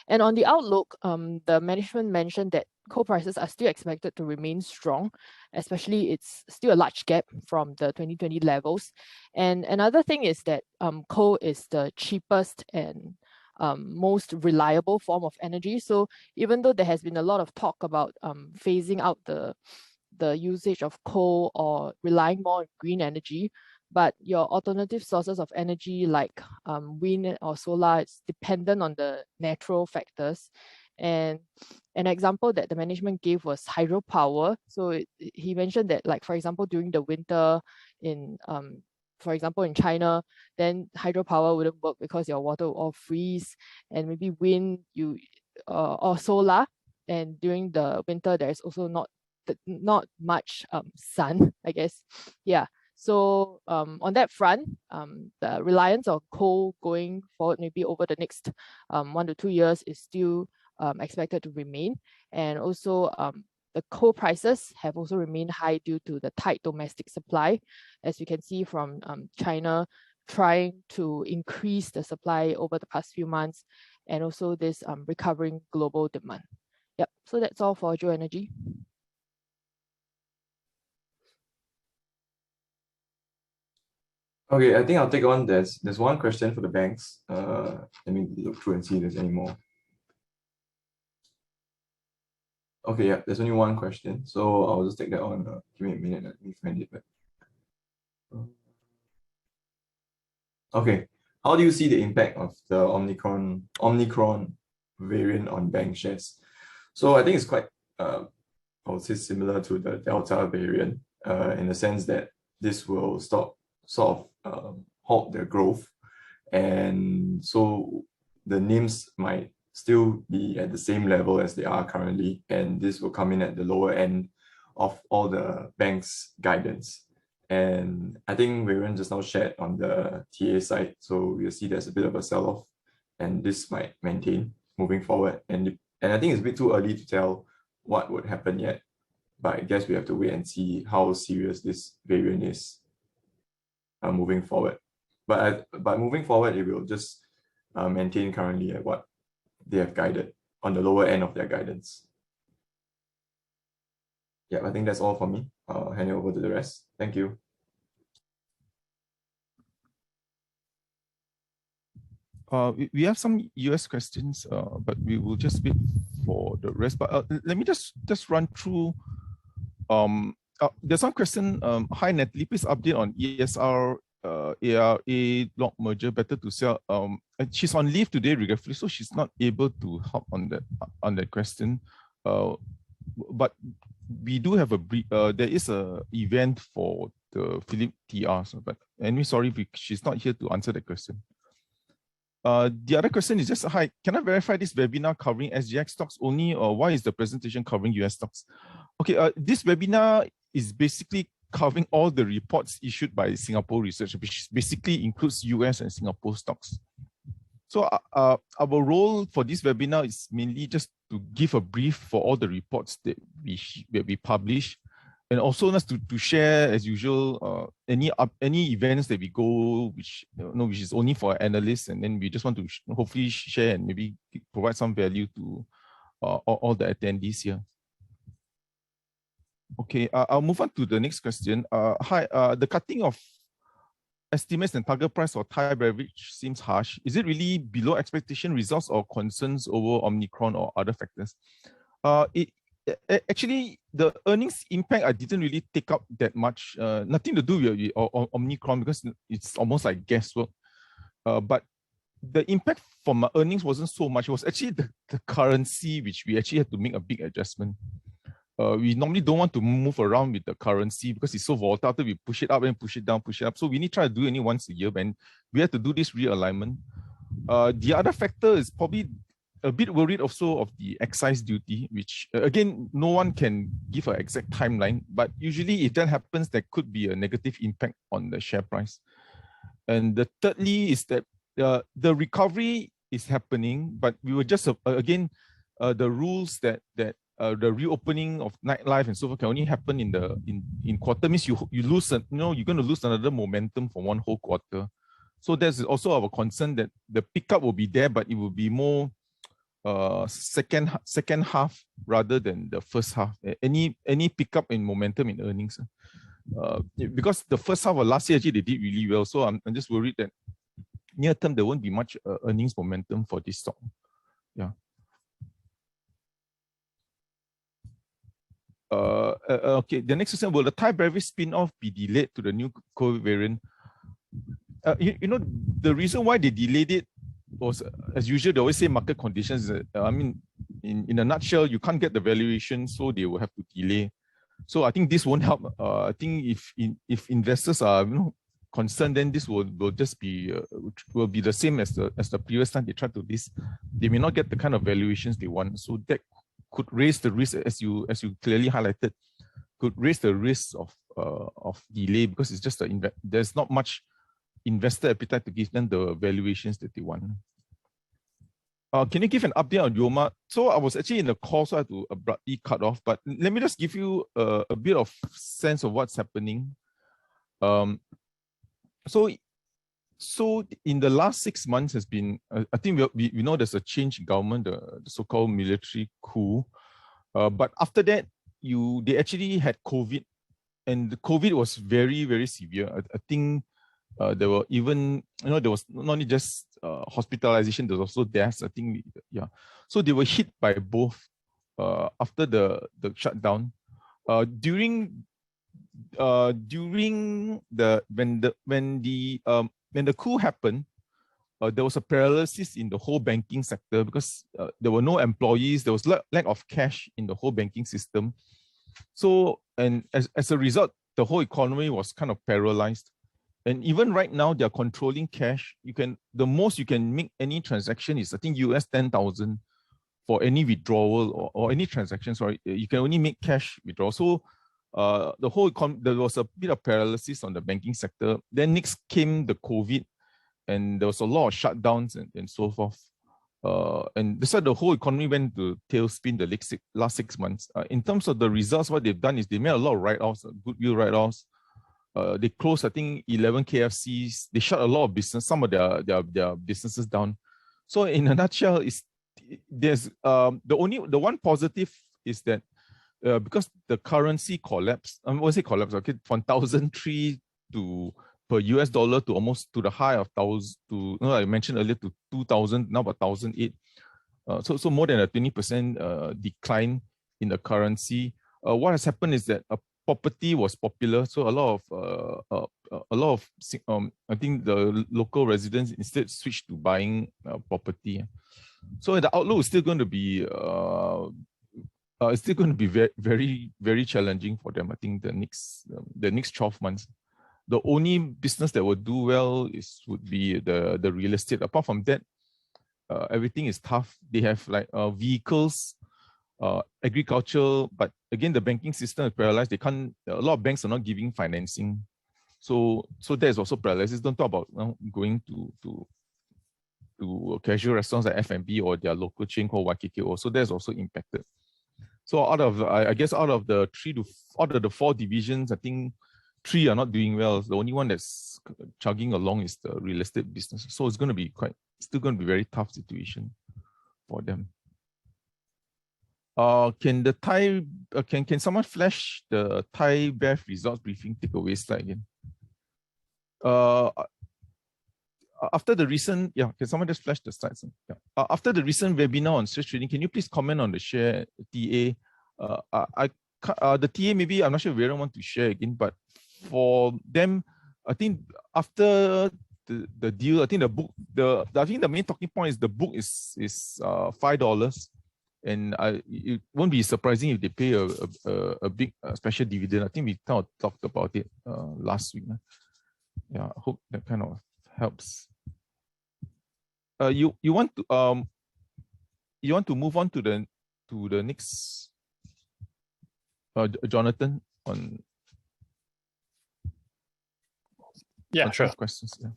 And on the outlook, the management mentioned that coal prices are still expected to remain strong, especially it's still a large gap from the 2020 levels. And another thing is that coal is the cheapest and most reliable form of energy. So even though there has been a lot of talk about phasing out the usage of coal or relying more on green energy, but your alternative sources of energy like wind or solar is dependent on the natural factors. And an example that the management gave was hydropower. So he mentioned that, like, for example, during the winter for example, in China, then hydropower wouldn't work because your water will all freeze, and maybe wind or solar. And during the winter, there's also not much sun, I guess. Yeah. So on that front, the reliance on coal going forward, maybe over the next 1 to 2 years, is still expected to remain. And also the coal prices have also remained high due to the tight domestic supply, as you can see from China trying to increase the supply over the past few months, and also this recovering global demand. Yep, so that's all for GeoEnergy. Okay, I think I'll take on. There's one question for the banks. Let me look through and see if there's any more. Okay, yeah, there's only one question, so I'll just take that on. Give me a minute, let me find it. Okay, how do you see the impact of the Omicron variant on bank shares? So I think it's quite, I would say, similar to the Delta variant, in the sense that this will sort of halt their growth, and so the NIMs might still be at the same level as they are currently, and this will come in at the lower end of all the banks' guidance. And I think Wayron just now shared on the TA side, so we'll see there's a bit of a sell-off, and this might maintain moving forward. And I think it's a bit too early to tell what would happen yet, but I guess we have to wait and see how serious this variant is moving forward. But moving forward, it will just maintain currently at what they have guided, on the lower end of their guidance. Yeah, I think that's all for me. I'll hand it over to the rest. Thank you. We have some US questions, but we will just wait for the rest. But let me just run through. There's some question. Hi Natalie, please update on ESR ARA block merger. Better to sell. She's on leave today, regretfully, so she's not able to help on that question. But we do have there is a event for the Phillip TR. But anyway, sorry if she's not here to answer the question. The other question is just, hi, can I verify this webinar covering SGX stocks only, or why is the presentation covering US stocks? Okay, this webinar is basically covering all the reports issued by Singapore Research, which basically includes US and Singapore stocks. So our role for this webinar is mainly just to give a brief for all the reports that we publish, and also to share, as usual, any events that we go, which is only for analysts, and then we just want to hopefully share and maybe provide some value to all the attendees here. Okay, I'll move on to the next question. Hi, the cutting of estimates and target price for Thai beverage seems harsh. Is it really below expectation results or concerns over Omicron or other factors? Actually, the earnings impact I didn't really take up that much. Nothing to do with Omicron, because it's almost like guesswork. But the impact from my earnings wasn't so much. It was actually the currency, which we actually had to make a big adjustment. We normally don't want to move around with the currency because it's so volatile. After we push it up and push it down, push it up. So we need to try to do it only once a year, and we have to do this realignment. The other factor is probably a bit worried also of the excise duty, which again, no one can give an exact timeline, but usually if that happens, there could be a negative impact on the share price. And the thirdly is that the recovery is happening, but we were just, again, the rules that the reopening of nightlife and so forth can only happen in quarter, means you lose, you're going to lose another momentum for one whole quarter. So there's also our concern that the pickup will be there, but it will be more second half rather than the first half. Any pickup in momentum in earnings, because the first half of last year actually they did really well. So I'm just worried that near term there won't be much earnings momentum for this stock. Yeah. Okay, the next question, will the Thai beverage spin-off be delayed to the new COVID variant? The reason why they delayed it was, as usual, they always say market conditions. In a nutshell, you can't get the valuation, so they will have to delay. So I think this won't help. I think if investors are concerned, then this will just be will be the same as the previous time they tried to this. They may not get the kind of valuations they want. So that could raise the risk, as you clearly highlighted, could raise the risk of delay, because it's just there's not much investor appetite to give them the valuations that they want. Can you give an update on Yoma? So I was actually in the call, so I had to abruptly cut off. But let me just give you a bit of sense of what's happening. So in the last 6 months has been, I think we know there's a change in government, the so-called military coup. But after that, they actually had COVID, and the COVID was very, very severe. I think there were even, there was not only just hospitalization, there was also deaths, I think, yeah. So they were hit by both after the shutdown. During when the coup happened, there was a paralysis in the whole banking sector, because there were no employees, there was lack of cash in the whole banking system. So, and as a result, the whole economy was kind of paralyzed. And even right now, they're controlling cash. The most you can make any transaction is, I think, US 10,000 for any withdrawal or any transaction. Sorry, you can only make cash withdrawal. So the whole there was a bit of paralysis on the banking sector. Then next came the COVID, and there was a lot of shutdowns and so forth. And that's why the whole economy went to tailspin the last 6 months. In terms of the results, what they've done is they made a lot of write-offs, goodwill write-offs. They closed, I think, 11 KFCs. They shut a lot of business, some of their businesses down. So in a nutshell, there's the one positive is that because the currency collapsed, I won't say collapsed, okay, from 1,003 per US dollar to almost to the high of 1,000 I mentioned earlier, to 2,000, now about 1,008. So more than a 20% decline in the currency. What has happened is that property was popular, so a lot of I think the local residents instead switched to buying property. So the outlook is still going to be very, very, very challenging for them. I think the next 12 months. The only business that would do well would be the real estate. Apart from that, everything is tough. They have like vehicles, agriculture, but again, the banking system is paralyzed. A lot of banks are not giving financing. So there's also paralysis. Don't talk about going to casual restaurants like F&B or their local chain called YKK. So there's also impacted. So out of the 4 divisions, I think 3 are not doing well. The only one that's chugging along is the real estate business. So it's going to be still going to be very tough situation for them. Can someone flash the Thai Bev results briefing takeaway slide again? After the recent, can someone just flash the slides? Yeah. After the recent webinar on stress trading, can you please comment on the share TA? The TA, maybe, I'm not sure if we don't want to share again, but for them, I think after the deal, I think the main talking point is the book is $5. And it won't be surprising if they pay a big special dividend. I think we kind of talked about it last week. Yeah, I hope that kind of helps. You want to move on to the next, Jonathan, on. Yeah, sure. Questions. Yeah.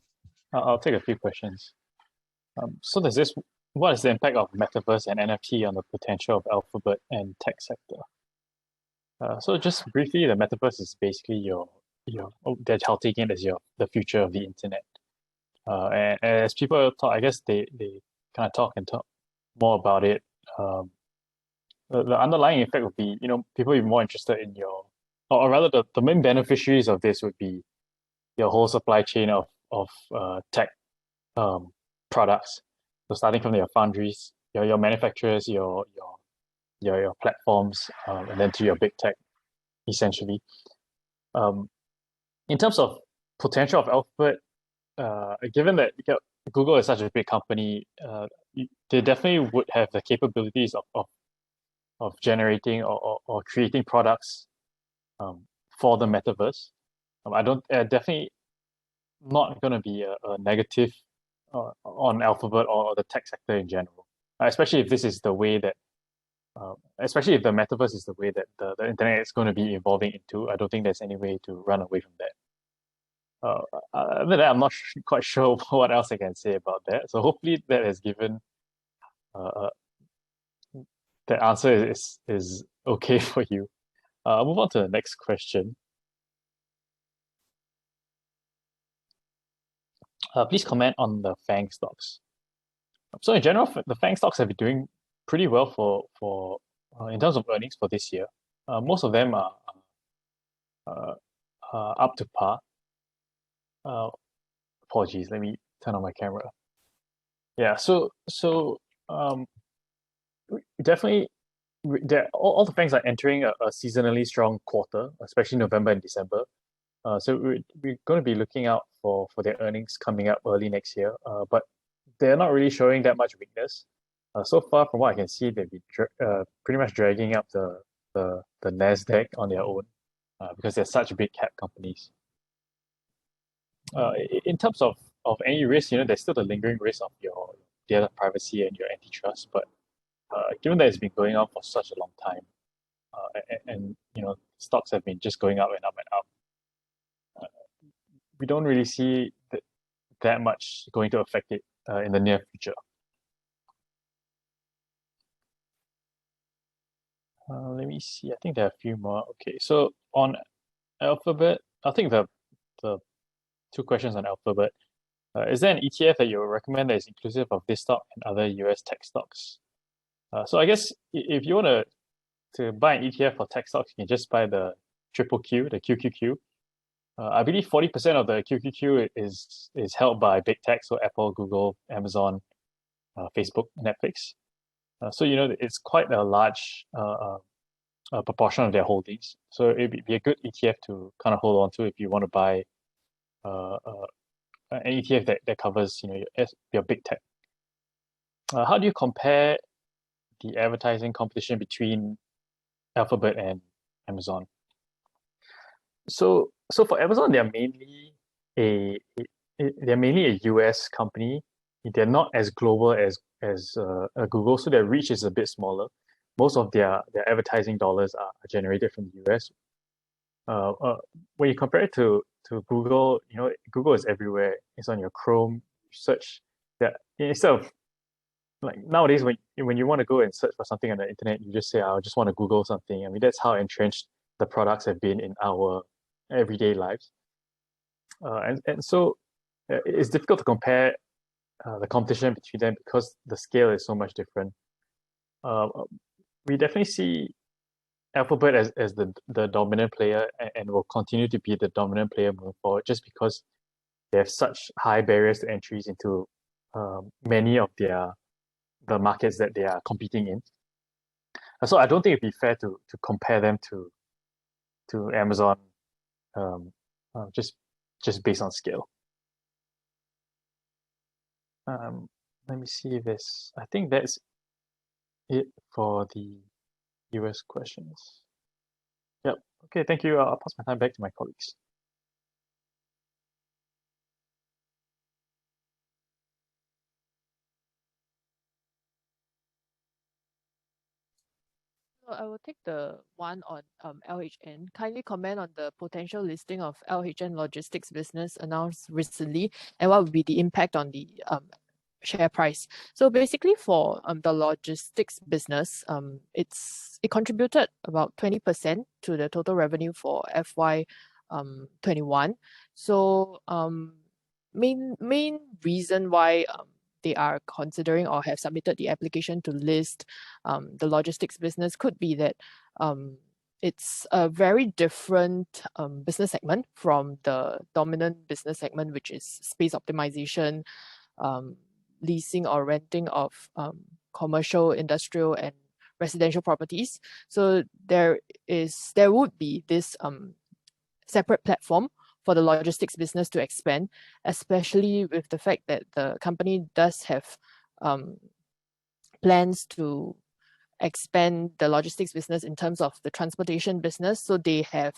I'll take a few questions. So there's this what is the impact of metaverse and NFT on the potential of Alphabet and tech sector? So just briefly, the metaverse is basically they're taking it as the future of the internet. And as people talk, I guess they kind of talk more about it. The underlying effect would be, people be more interested in or rather the main beneficiaries of this would be your whole supply chain of tech products. So starting from your foundries, your manufacturers, your platforms, and then to your big tech, essentially. In terms of potential of Alphabet, given that Google is such a big company, they definitely would have the capabilities of generating or creating products for the metaverse. I don't definitely not going to be a negative on Alphabet or the tech sector in general, especially if this is the way that, especially if the metaverse is the way that the internet is going to be evolving into. I don't think there's any way to run away from that. Other than that, I'm not quite sure what else I can say about that. So hopefully that has given the answer is okay for you. I'll move on to the next question. Please comment on the FANG stocks. So in general, the FANG stocks have been doing pretty well for in terms of earnings for this year. Most of them are up to par. Apologies, let me turn on my camera. Yeah, so definitely all the FANGs are entering a seasonally strong quarter, especially November and December. So we're going to be looking out for their earnings coming up early next year. But they're not really showing that much weakness. So far, from what I can see, they've been pretty much dragging up the Nasdaq on their own because they're such big cap companies. In terms of any risk, there's still the lingering risk of your data privacy and your antitrust. But given that it's been going on for such a long time, and stocks have been just going up and up and up, we don't really see that much going to affect it in the near future. Let me see. I think there are a few more. Okay, so on Alphabet, I think the two questions on Alphabet. Is there an ETF that you would recommend that is inclusive of this stock and other US tech stocks? So I guess if you want to buy an ETF for tech stocks, you can just buy the QQQ, the QQQ. I believe 40% of the QQQ is held by big tech, so Apple, Google, Amazon, Facebook, Netflix. So it's quite a large proportion of their holdings. So it'd be a good ETF to kind of hold on to if you want to buy an ETF that covers your big tech. How do you compare the advertising competition between Alphabet and Amazon? So for Amazon, they're mainly a US company. They're not as global as Google, so their reach is a bit smaller. Most of their advertising dollars are generated from the US. When you compare it to Google, Google is everywhere. It's on your Chrome search. That instead of like nowadays, when you want to go and search for something on the internet, you just say, "I just want to Google something." I mean, that's how entrenched the products have been in our everyday lives. And so it's difficult to compare the competition between them because the scale is so much different. We definitely see Alphabet as the dominant player and will continue to be the dominant player moving forward just because they have such high barriers to entries into many of the markets that they are competing in. So I don't think it'd be fair to compare them to Amazon just based on scale. Let me see this. I think that's it for the US questions. Yep. Okay, thank you. I'll pass my time back to my colleagues. So I will take the one on LHN. Kindly comment on the potential listing of LHN logistics business announced recently, and what would be the impact on the share price. So basically for the logistics business, it contributed about 20% to the total revenue for FY 21. So main reason why they are considering or have submitted the application to list the logistics business could be that it's a very different business segment from the dominant business segment, which is space optimization, leasing or renting of commercial, industrial, and residential properties. So there would be this separate platform for the logistics business to expand, especially with the fact that the company does have plans to expand the logistics business in terms of the transportation business. So they have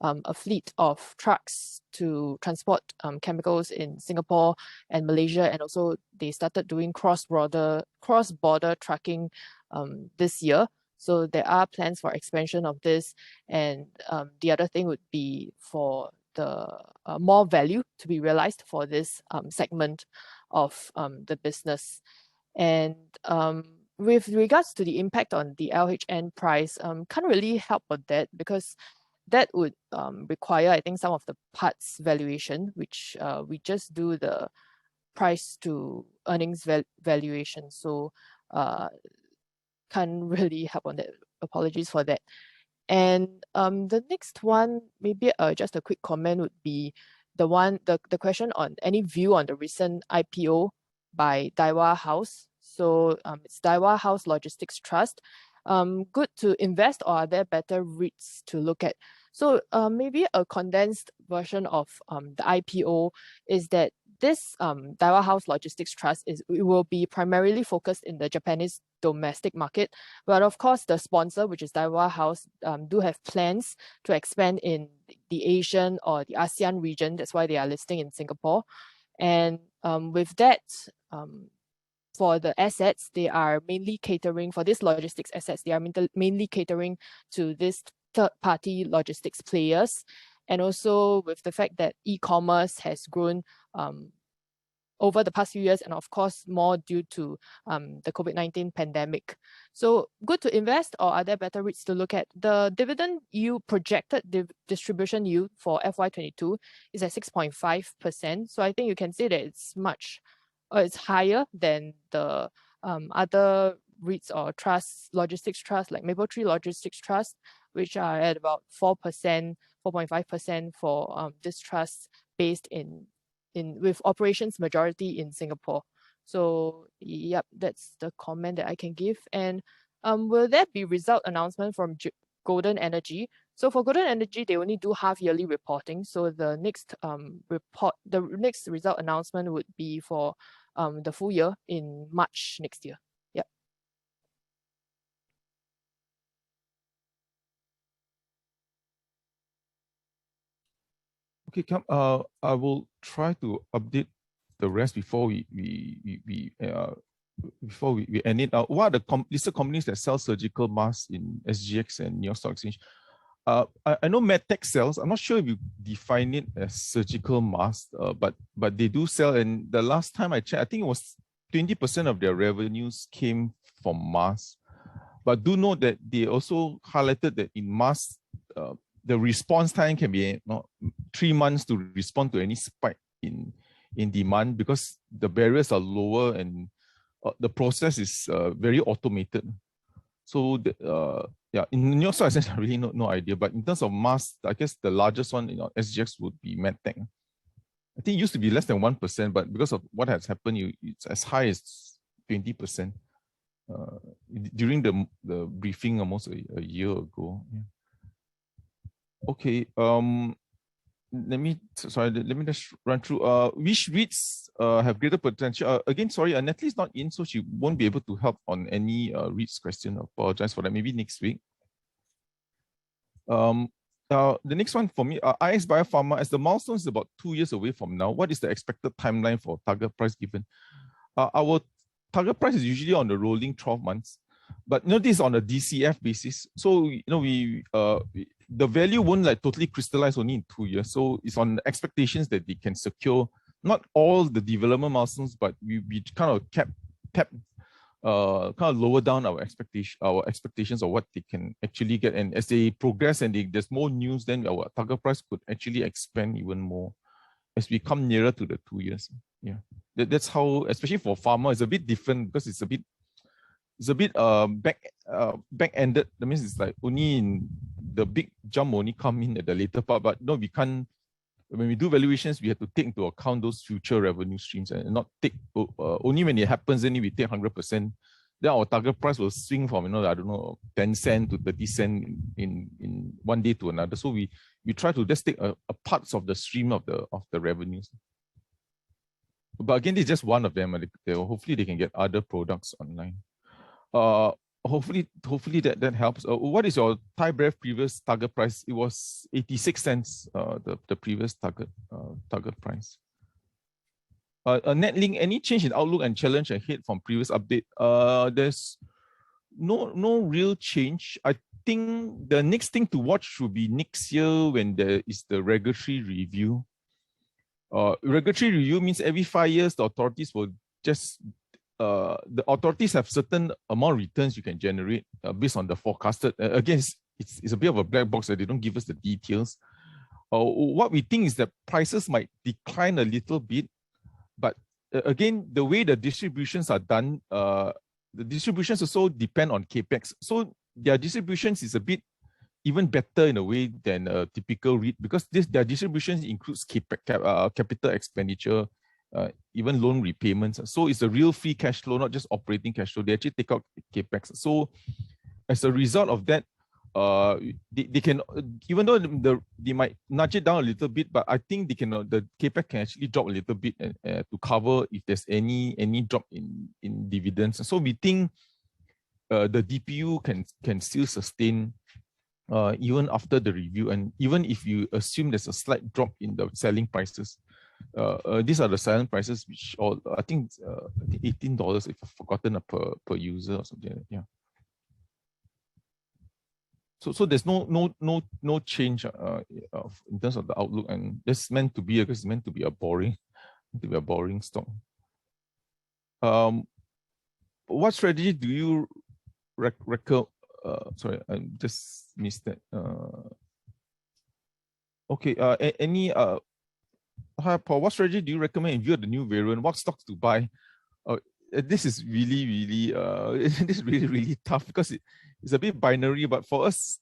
a fleet of trucks to transport chemicals in Singapore and Malaysia, and also they started doing cross-border trucking this year. So there are plans for expansion of this, and the other thing would be for the more value to be realized for this segment of the business. And with regards to the impact on the LHN price, can't really help with that, because that would require, I think, some of the parts valuation, which we just do the price to earnings valuation. So can't really help on that. Apologies for that. And the next one, maybe just a quick comment, would be the question on any view on the recent IPO by Daiwa House. So it's Daiwa House Logistics Trust. Good to invest, or are there better REITs to look at? So maybe a condensed version of the IPO is that this Daiwa House Logistics Trust it will be primarily focused in the Japanese domestic market, but of course the sponsor, which is Daiwa House, do have plans to expand in the Asian or the ASEAN region. That's why they are listing in Singapore. And with that, for the assets, they are mainly catering for this logistics assets. They are mainly catering to this third-party logistics players, and also with the fact that e-commerce has grown over the past few years, and of course more due to the COVID-19 pandemic. So good to invest, or are there better REITs to look at? The dividend yield, projected distribution yield for FY22 is at 6.5%. So I think you can say that it's higher than the other REITs or trusts, logistics trusts like Mapletree Logistics Trust, which are at about 4%, 4.5% for this trust based in with operations majority in Singapore. So yep, that's the comment that I can give. And will there be result announcement from Golden Energy? So for Golden Energy, they only do half-yearly reporting. So the next next result announcement would be for the full year in March next year. Yep. Okay, I will try to update the rest before we end it. What are the listed companies that sell surgical masks in SGX and New York Stock Exchange? I know MedTech sells. I'm not sure if you define it as surgical masks, but they do sell. And the last time I checked, I think it was 20% of their revenues came from masks. But do note that they also highlighted that in masks, the response time can be 3 months to respond to any spike in demand, because the barriers are lower and the process is very automated. So yeah, in New York Stock Exchange, I really no idea. But in terms of masks, I guess the largest one in SGX would be MedTech. I think it used to be less than 1%, but because of what has happened, it's as high as 20% during the briefing almost a year ago. Yeah. Okay. Let me just run through which REITs have greater potential. Again, sorry, Natalie is not in, so she won't be able to help on any REITs question. I apologize for that. Maybe next week. The next one for me, IS Biopharma, as the milestone is about 2 years away from now, what is the expected timeline for target price given? Our target price is usually on the rolling 12 months, but this is on a DCF basis. So the value won't totally crystallize only in 2 years. So it's on expectations that they can secure not all the development milestones, but we kind of kept kind of lower down our expectations of what they can actually get. And as they progress and there's more news, then our target price could actually expand even more as we come nearer to the 2 years. Yeah, that's how, especially for pharma, it's a bit different because it's a bit back-ended. That means it's like only in the big jump only come in at the later part. But no, we can't. When we do valuations, we have to take into account those future revenue streams and not take only when it happens. Then we take 100%. Then our target price will swing from, I don't know, 10 cent to 30 cent in one day to another. So we try to just take a parts of the stream of the revenues. But again, this is just one of them. Hopefully they can get other products online. Hopefully that helps. What is your Thai Bev previous target price? It was 86 cents, the previous target price. Netlink, any change in outlook and challenge ahead from previous update? There's no real change. I think the next thing to watch should be next year when there is the regulatory review. Regulatory review means every 5 years the authorities will just the authorities have certain amount of returns you can generate based on the forecasted. Again, it's a bit of a black box that they don't give us the details. What we think is that prices might decline a little bit, but again, the way the distributions are done, the distributions also depend on capex. So their distributions is a bit even better in a way than a typical REIT because their distributions includes capital expenditure, even loan repayments. So it's a real free cash flow, not just operating cash flow. They actually take out capex. So as a result of that, they can, even though they might nudge it down a little bit, but I think they can the capex can actually drop a little bit to cover if there's any drop in dividends. So we think the DPU can still sustain even after the review, and even if you assume there's a slight drop in the selling prices. These are the selling prices, which all I think $18 if I've forgotten per user or something. Yeah. So there's no change in terms of the outlook, and that's meant to be because it's meant to be a boring stock. What strategy do you recommend? Sorry, I just missed that. Okay. Hi, Paul. What strategy do you recommend in view of the new variant? What stocks to buy? This is really this is really tough because it's a bit binary. But for us,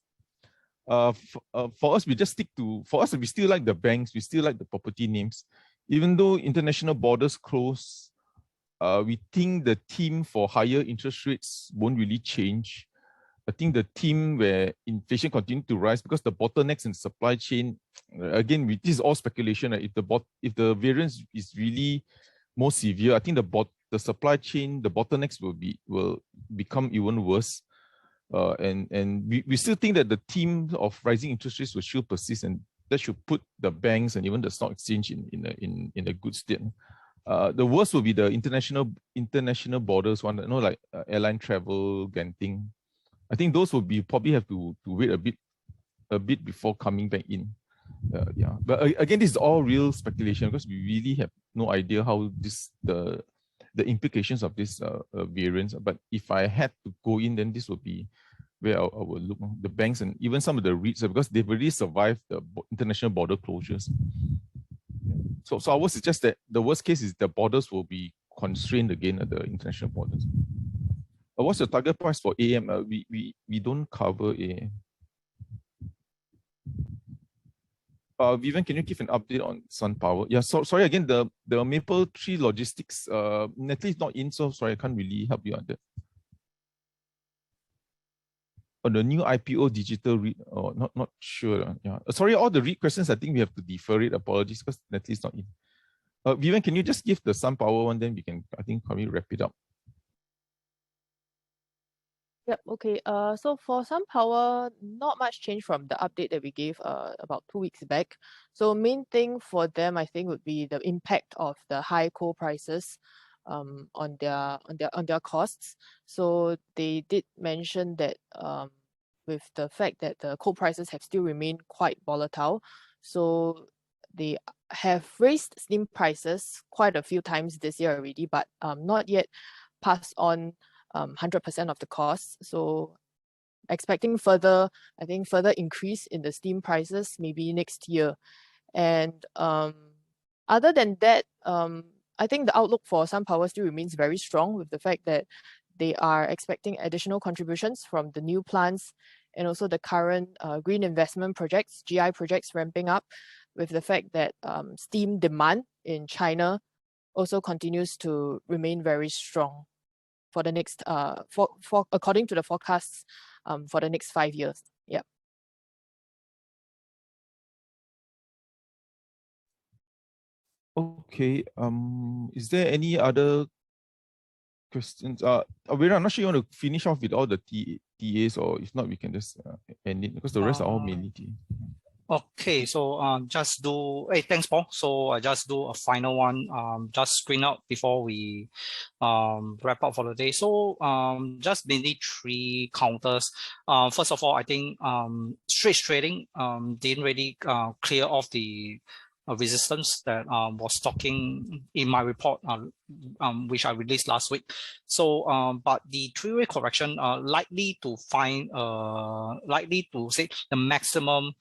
we just stick to. For us, we still like the banks. We still like the property names, even though international borders close. We think the theme for higher interest rates won't really change. I think the theme where inflation continues to rise because the bottlenecks in the supply chain, again, this is all speculation. Right? If the variance is really more severe, I think the supply chain, the bottlenecks will become even worse. And we still think that the theme of rising interest rates will still persist, and that should put the banks and even the stock exchange in a good state. The worst will be the international borders one, like airline travel, Genting. I think those will probably have to wait a bit before coming back in. Yeah, but again, this is all real speculation because we really have no idea how the implications of this variance. But if I had to go in, then this would be where I would look. The banks and even some of the REITs, because they've already survived the international border closures. So ours is just that the worst case is the borders will be constrained again at the international borders. What's your target price for AM? We don't cover AM. Vivian, can you give an update on SunPower? Yeah, sorry again, the Maple Tree Logistics, Natalie is not in, so sorry, I can't really help you on that. On the new IPO digital REIT, not sure. Yeah, sorry, all the REIT questions, I think we have to defer it. Apologies, because Natalie is not in. Vivian, can you just give the SunPower one, then we can, I think, probably wrap it up. Yep. Okay. So for SunPower, not much change from the update that we gave about 2 weeks back. So main thing for them, I think, would be the impact of the high coal prices on their costs. So they did mention that with the fact that the coal prices have still remained quite volatile, so have raised steam prices quite a few times this year already, but not yet passed on 100% of the costs. So expecting further increase in the steam prices maybe next year. And other than that, I think the outlook for SunPower still remains very strong, with the fact that they are expecting additional contributions from the new plants and also the current green investment projects, GI projects ramping up, with the fact that steam demand in China also continues to remain very strong for the next, according to the forecasts for the next 5 years. Yeah. Okay. Is there any other questions? I'm not sure you want to finish off with all the TAs, or if not, we can just end it, because the rest are all mainly TA. Okay, so just do. Hey, thanks, Paul. So I just do a final one. Just screen out before we wrap up for the day. So just mainly 3 counters. First of all, I think straight trading didn't really clear off the resistance that was talking in my report, which I released last week. So, but the 3-way correction likely to say the maximum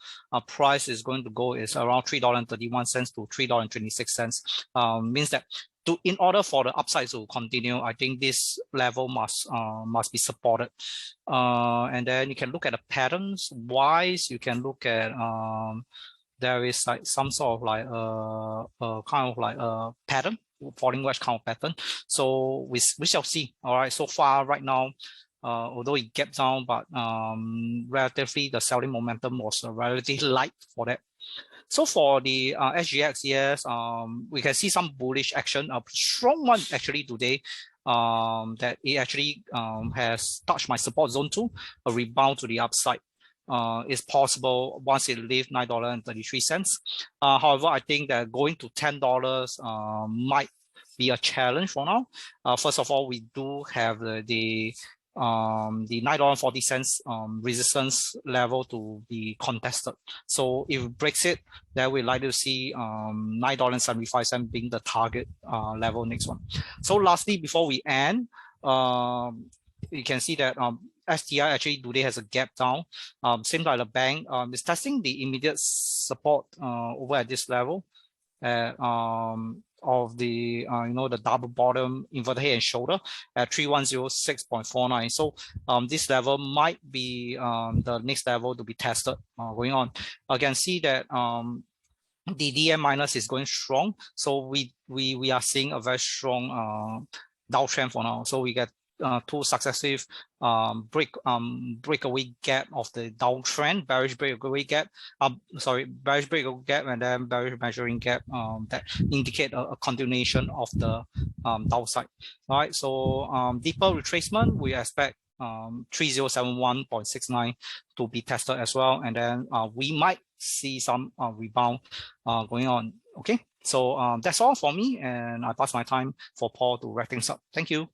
price is going to go is around $3.31 to $3.26. Means that in order for the upside to continue, I think this level must be supported. And then you can look at the patterns wise. You can look at there is like some sort of like kind of like a pattern, falling wedge kind of pattern. So we shall see. All right. So far right now, although it gapped down, but relatively the selling momentum was relatively light for that. So for the SGX, yes, we can see some bullish action, a strong one actually today. That it actually has touched my support zone too, a rebound to the upside. Is possible once it leaves $9.33. However, I think that going to $10 might be a challenge for now. First of all, we do have the $9.40 resistance level to be contested. So if it breaks it, then we'd like to see $9.75 being the target level next one. So lastly, before we end, you can see that STI actually today has a gap down. Same like the bank is testing the immediate support over at this level of the the double bottom inverted head and shoulder at 3106.49. So this level might be the next level to be tested going on. I can see that the DM minus is going strong, so we are seeing a very strong downtrend for now. So we get 2 successive breakaway gap of the downtrend, bearish breakaway gap, bearish breakaway gap, and then bearish measuring gap that indicate a continuation of the downside. All right, so deeper retracement, we expect 3071.69 to be tested as well, and then we might see some rebound going on. Okay, so that's all for me, and I pass my time for Paul to wrap things up. Thank you.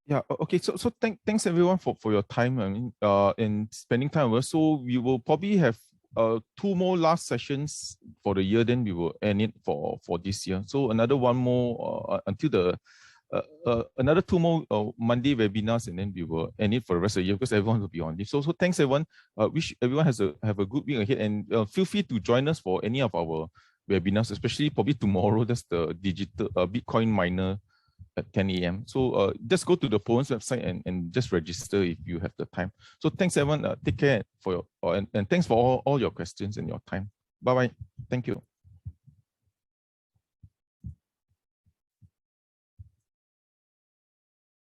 Yeah, okay, so thanks everyone for your time, I mean, and spending time with us. So we will probably have 2 more last sessions for the year, then we will end it for this year. So another 1 more until the another 2 more Monday webinars, and then we will end it for the rest of the year, because everyone will be on leave. So thanks everyone. Wish everyone have a good week ahead, and feel free to join us for any of our webinars, especially probably tomorrow. That's the digital Bitcoin miner at 10 a.m. So just go to the Poland's website and just register if you have the time. So thanks everyone. Take care for your and thanks for all your questions and your time. Bye bye. Thank you.